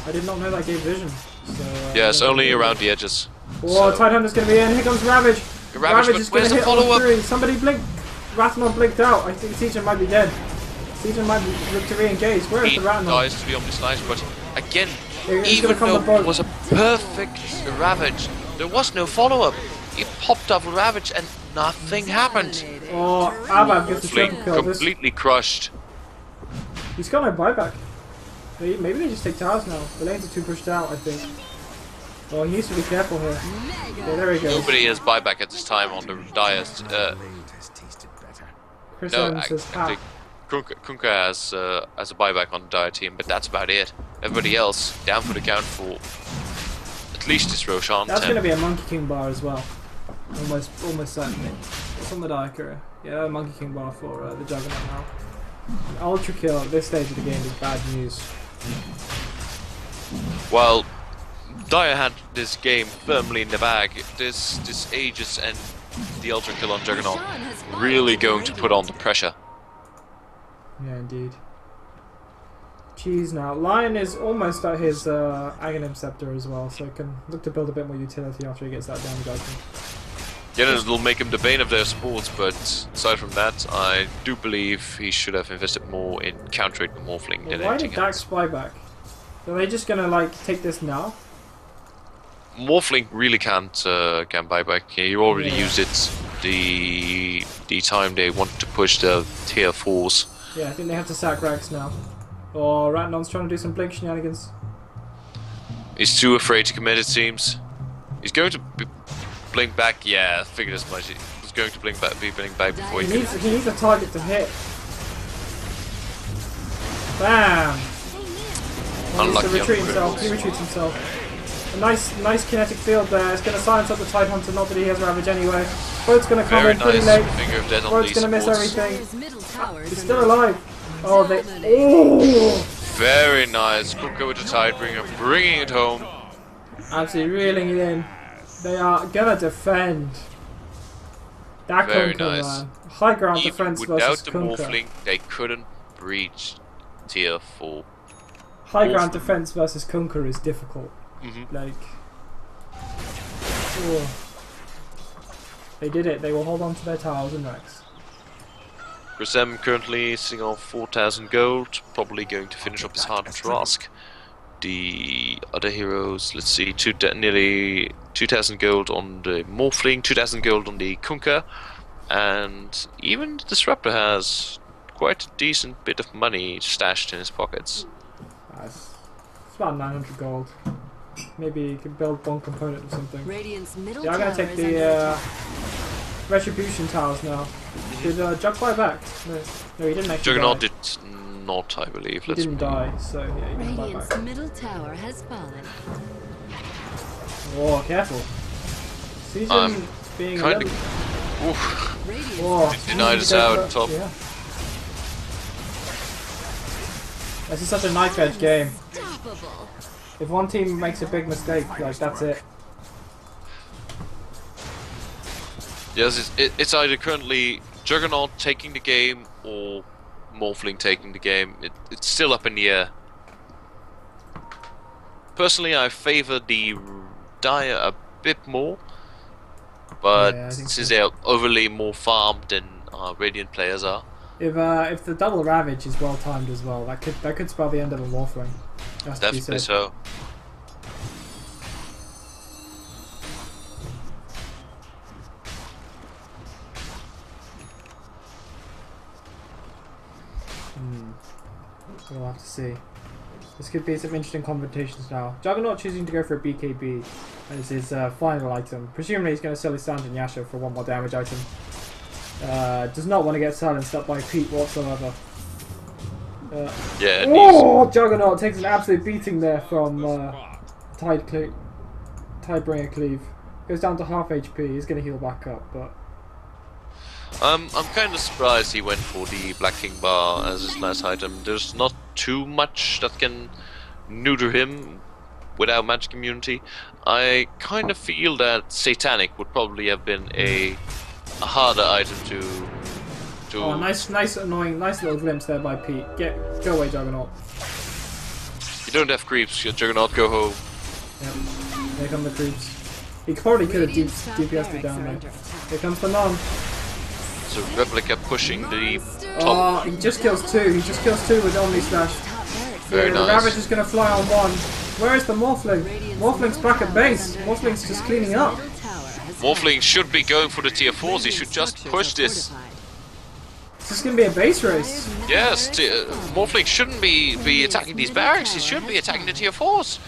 I did not know that gave vision. So, yes, only around the edges. Oh, Tidehunter's going to be in. Here comes Ravage. Ravage is going to hit all three. Somebody blink. Rathanon blinked out. I think Siegen might be dead. Siegen might look to re-engage. Where is the Rathanon? Dies to be on this line, but again, even though it was a perfect Ravage, there was no follow-up. He popped up Ravage and nothing happened. Oh, Abab gets the triple kill. Completely crushed. He's got no buyback. Maybe they just take towers now. The lanes are too pushed out, I think. Oh, he needs to be careful here. Yeah, there he goes. Nobody has buyback at this time on the dais. Chris no, Evans says actually, Kunkka has a buyback on the dire team, but that's about it. Everybody else down for the count for at least this Roshan. That's going to be a Monkey King bar as well. Almost certainly. It's on the die career. Yeah, a Monkey King bar for the Juggernaut now. An ultra kill at this stage of the game is bad news. Well, Dire had this game firmly in the bag. This Aegis and the ultra kill on Juggernaut really going to put on the pressure. Yeah, indeed. Jeez, now Lion is almost at his Aghanim Scepter as well, so can look to build a bit more utility after he gets that damage item. Yeah, it'll make him the bane of their supports, but aside from that, I do believe he should have invested more in countering the Morphling than anything else. Why did Dax buy back? Are they just gonna like take this now? Morphling really can't buy back. You already used it the time they wanted to push the tier 4s. Yeah, I think they have to sack Rex now. Or Ratnon's trying to do some blink shenanigans. He's too afraid to commit, it seems. He's going to blink back. Yeah, I figured as much. He's going to blink back before he needs a target to hit. Bam! He retreats himself. A nice kinetic field there. It's going to silence up the Tidehunter, not that he has Ravage anyway. Boat's going to come in pretty late. Boat's going to miss everything. He's still alive. Oh, they... Oh! Very nice. Kunkka with the Tidebringer, bringing it home. Absolutely reeling it in. They are going to defend. That Very Kunkka, nice. man. High ground defense versus Without the Kunkka. Morphling, they couldn't breach tier 4. High ground defense versus Kunkka is difficult. Like, oh. They did it. They will hold on to their towers and Rex. Grisem currently sitting on 4,000 gold, probably going to finish up his hard task. the other heroes. Let's see, nearly 2,000 gold on the Morphling, 2,000 gold on the Kunkka, and even the Disruptor has quite a decent bit of money stashed in his pockets. It's about 900 gold. Maybe you can build one component or something. Radiant's middle Yeah, I'm gonna tower take is under the attack. Retribution towers now. Did Jug buy back? No, he didn't actually Juggernaut die. did not, I believe. He didn't die, so yeah, he didn't buy Radiant's back. middle tower has fallen. Oh, careful. Season being a Kinda. little... Oof. Radiant's Oh, Denied us out top. Yeah. This is such a knife edge game. unstoppable. If one team makes a big mistake, like that's it. Yes, it's either currently Juggernaut taking the game or Morphling taking the game. It's still up in the air. Personally, I favor the Dire a bit more, but Yeah, I think since so. they're overly more farmed than Radiant players are. If the double ravage is well timed as well, that could spell the end of a Morphling. That's to be Definitely said. so. We'll have to see. This could be some interesting confrontations now. Juggernaut choosing to go for a BKB as his final item. Presumably he's going to sell his Sanjin Yasha for one more damage item. Does not want to get silenced up by Pete whatsoever. Yeah. Oh, Juggernaut takes an absolute beating there from Tidebringer Cleave. Goes down to half HP. He's going to heal back up, but I'm kind of surprised he went for the Black King Bar as his last item. There's not too much that can neuter him without magic immunity. I kind of feel that Satanic would probably have been a harder item to. oh, nice little glimpse there by Pete. Go away, Juggernaut. You don't have creeps. Your Juggernaut, go home. Yep. Here come the creeps. He probably could have Radiant's top DPS'd it barracks down are there. under attack. Here comes the Nun. So Replica pushing the top. Oh, he just kills two. He just kills two with Omni Slash. Top barracks Very The nice. Ravage is going to fly on one. Where is the Morphling? Morphling's back at base. Morphling's just cleaning up. middle tower has Morphling should be going for the tier 4s. He should just push this. This is going to be a base race. Yes, Morphling shouldn't be attacking these barracks. He should be attacking the tier 4s.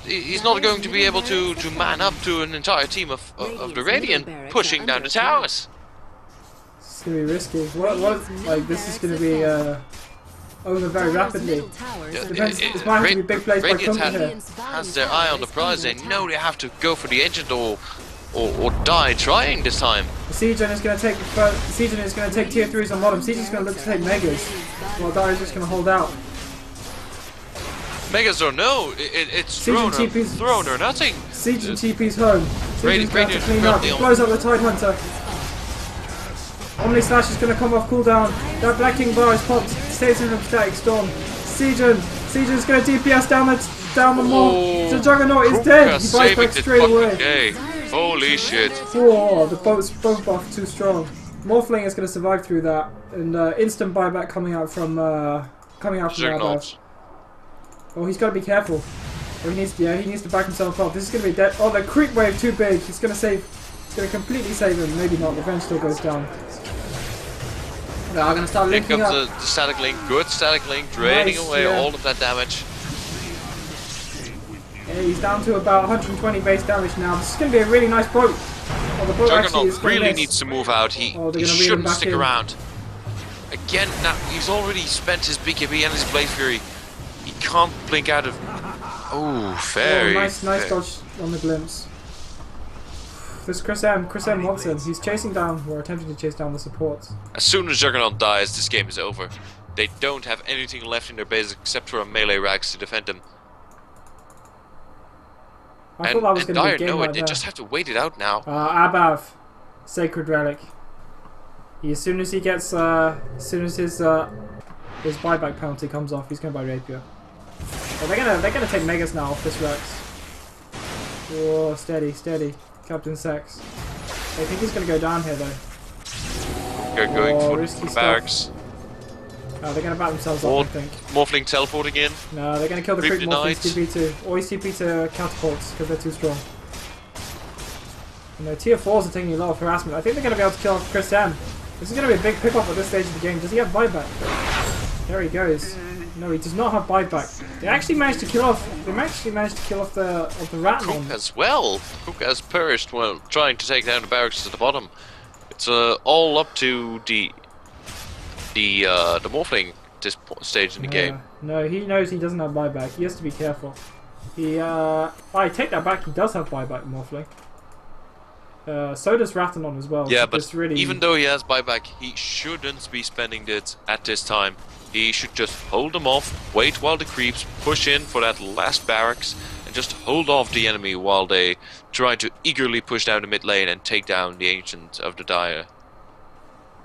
He's not going to be able to man up to an entire team of the Radiant pushing down the towers. This is going to be risky. Like, this is going to be over very rapidly. Depends, this might have to be big plays by Radiant Kunkka here. has their eye on the prize. They know they have to go for the agent or die trying this time. The Siegen is going to take tier 3s on bottom. Siegen's going to look to take Megas. While Dire's just going to hold out. Megas or no, it's Siegen TP's thrown or nothing. Siegen TP's home. Siegen's going to Radiant clean up. He currently on- blows up the Tidehunter. Omni Slash is going to come off cooldown. That Black King Bar is popped. Saves him from Static Storm. Siegen's going to DPS down the mall. The Juggernaut is dead. He bites saving back the straight fucking away. day. Holy shit. Oh, the both buff too strong. Morphling is going to survive through that, and instant buyback coming out from Above. Juggernaut. Oh, he's got to be careful. Oh, he needs to back himself up. This is going to be dead. Oh, the creep wave too big. He's going to completely save him. Maybe not. Revenge still goes down. They are going to start Here linking comes up. the static link. Good static link, draining Nice, away yeah. all of that damage. Yeah, he's down to about 120 base damage now. This is going to be a really nice boat. Oh, the boat actually is Juggernaut going really to needs to move out. He Oh, they're gonna reel him shouldn't back stick in. around. Again, now he's already spent his BKB and his Blade Fury. He can't blink out of. Oh, very. nice fair. dodge on the glimpse. This Chris M wants him. He's chasing down, or attempting to chase down the supports. As soon as Juggernaut dies, this game is over. They don't have anything left in their base except for a melee rags to defend them. I thought that was and going to be Dire a game know right it. They there. just have to wait it out now. Abav, Sacred Relic. As soon as his buyback penalty comes off, he's going to buy Rapier. Oh, they're gonna take Megas now off this Rex. Whoa, steady, Captain Sex. I think he's gonna go down here though. They're going Oh, for risky the stuff. barracks. Oh, they're gonna bat themselves up, I think. Morphling teleporting in. No, they're gonna kill the Creep creep morphling denied. TP2. Always TP to catapults because they're too strong. And their tier 4s are taking a lot of harassment. I think they're gonna be able to kill off Chris M. This is gonna be a big pick-off at this stage of the game. Does he have buyback? There he goes. No, he does not have buyback. They actually managed to kill off. They actually managed to kill off the Ratlon. Cook as well. Cook has perished while trying to take down the barracks at the bottom. It's all up to the Morphling at this stage in the game. No, he knows he doesn't have buyback. He has to be careful. I take that back. He does have buyback, Morphling. So does Rathanon as well. Yeah, so but really... even though he has buyback, he shouldn't be spending it at this time. He should just hold them off, wait while the creeps push in for that last barracks, and just hold off the enemy while they try to eagerly push down the mid lane and take down the Ancient of the Dire.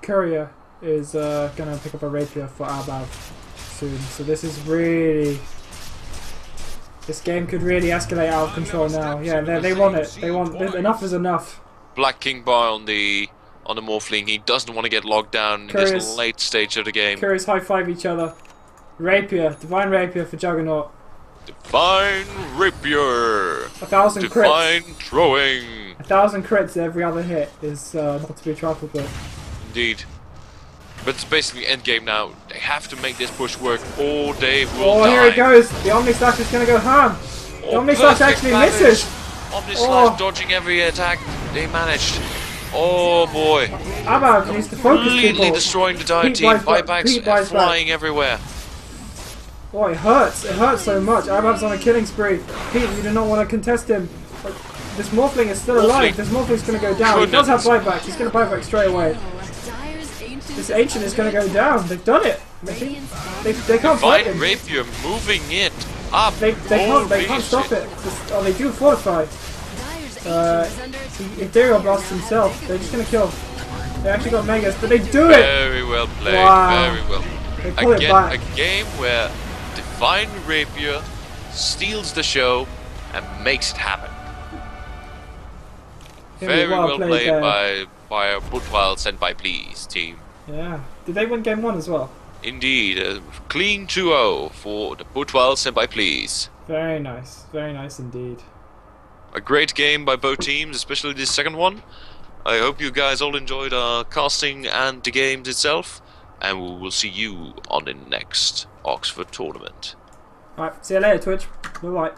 Courier is gonna pick up a rapier for Abav soon, so this is really... This game could really escalate out of control now. Yeah, they want it. They want... Enough is enough. Black King Bar on the Morphling. He doesn't want to get locked down in this late stage of the game. Couriers high-five each other. Rapier. Divine Rapier for Juggernaut. Divine Rapier! 1,000 crits. Divine Throwing! 1,000 crits every other hit is not to be trifled with. Indeed. But it's basically endgame now. They have to make this push work or they will Oh, die. here it goes. The Omni Slash is going to go ham. The Omni Slash actually misses. Omni Slash dodging every attack. They managed. Oh boy. Abav needs to focus Completely people. destroying the Dire Pete team. buys back. Buybacks Pete buys flying everywhere. Oh, it hurts. It hurts so much. Abav's on a killing spree. Pete, you do not want to contest him. This Morphling is still alive. This Morphling's going to go down. He does have buyback. He's going to buyback straight away. This Ancient is going to go down. They've done it. They can't fight him. Rapier moving it up. They can't stop it. Oh, they do fortify. Ethereal blasts himself. They're just going to kill. They actually got Megas, but they do it. Very well played. Wow. Very well. They pull it Again, back. a game where Divine Rapier steals the show and makes it happen. Very well played by a Budwal Senpai Plz team. Yeah. Did they win game 1 as well? Indeed, a clean 2-0 for the Budwal Senpai Plz. Very nice. Very nice indeed. A great game by both teams, especially the second one. I hope you guys all enjoyed our casting and the games itself. And we will see you on the next Oxford tournament. Alright, see you later, Twitch. Bye-bye.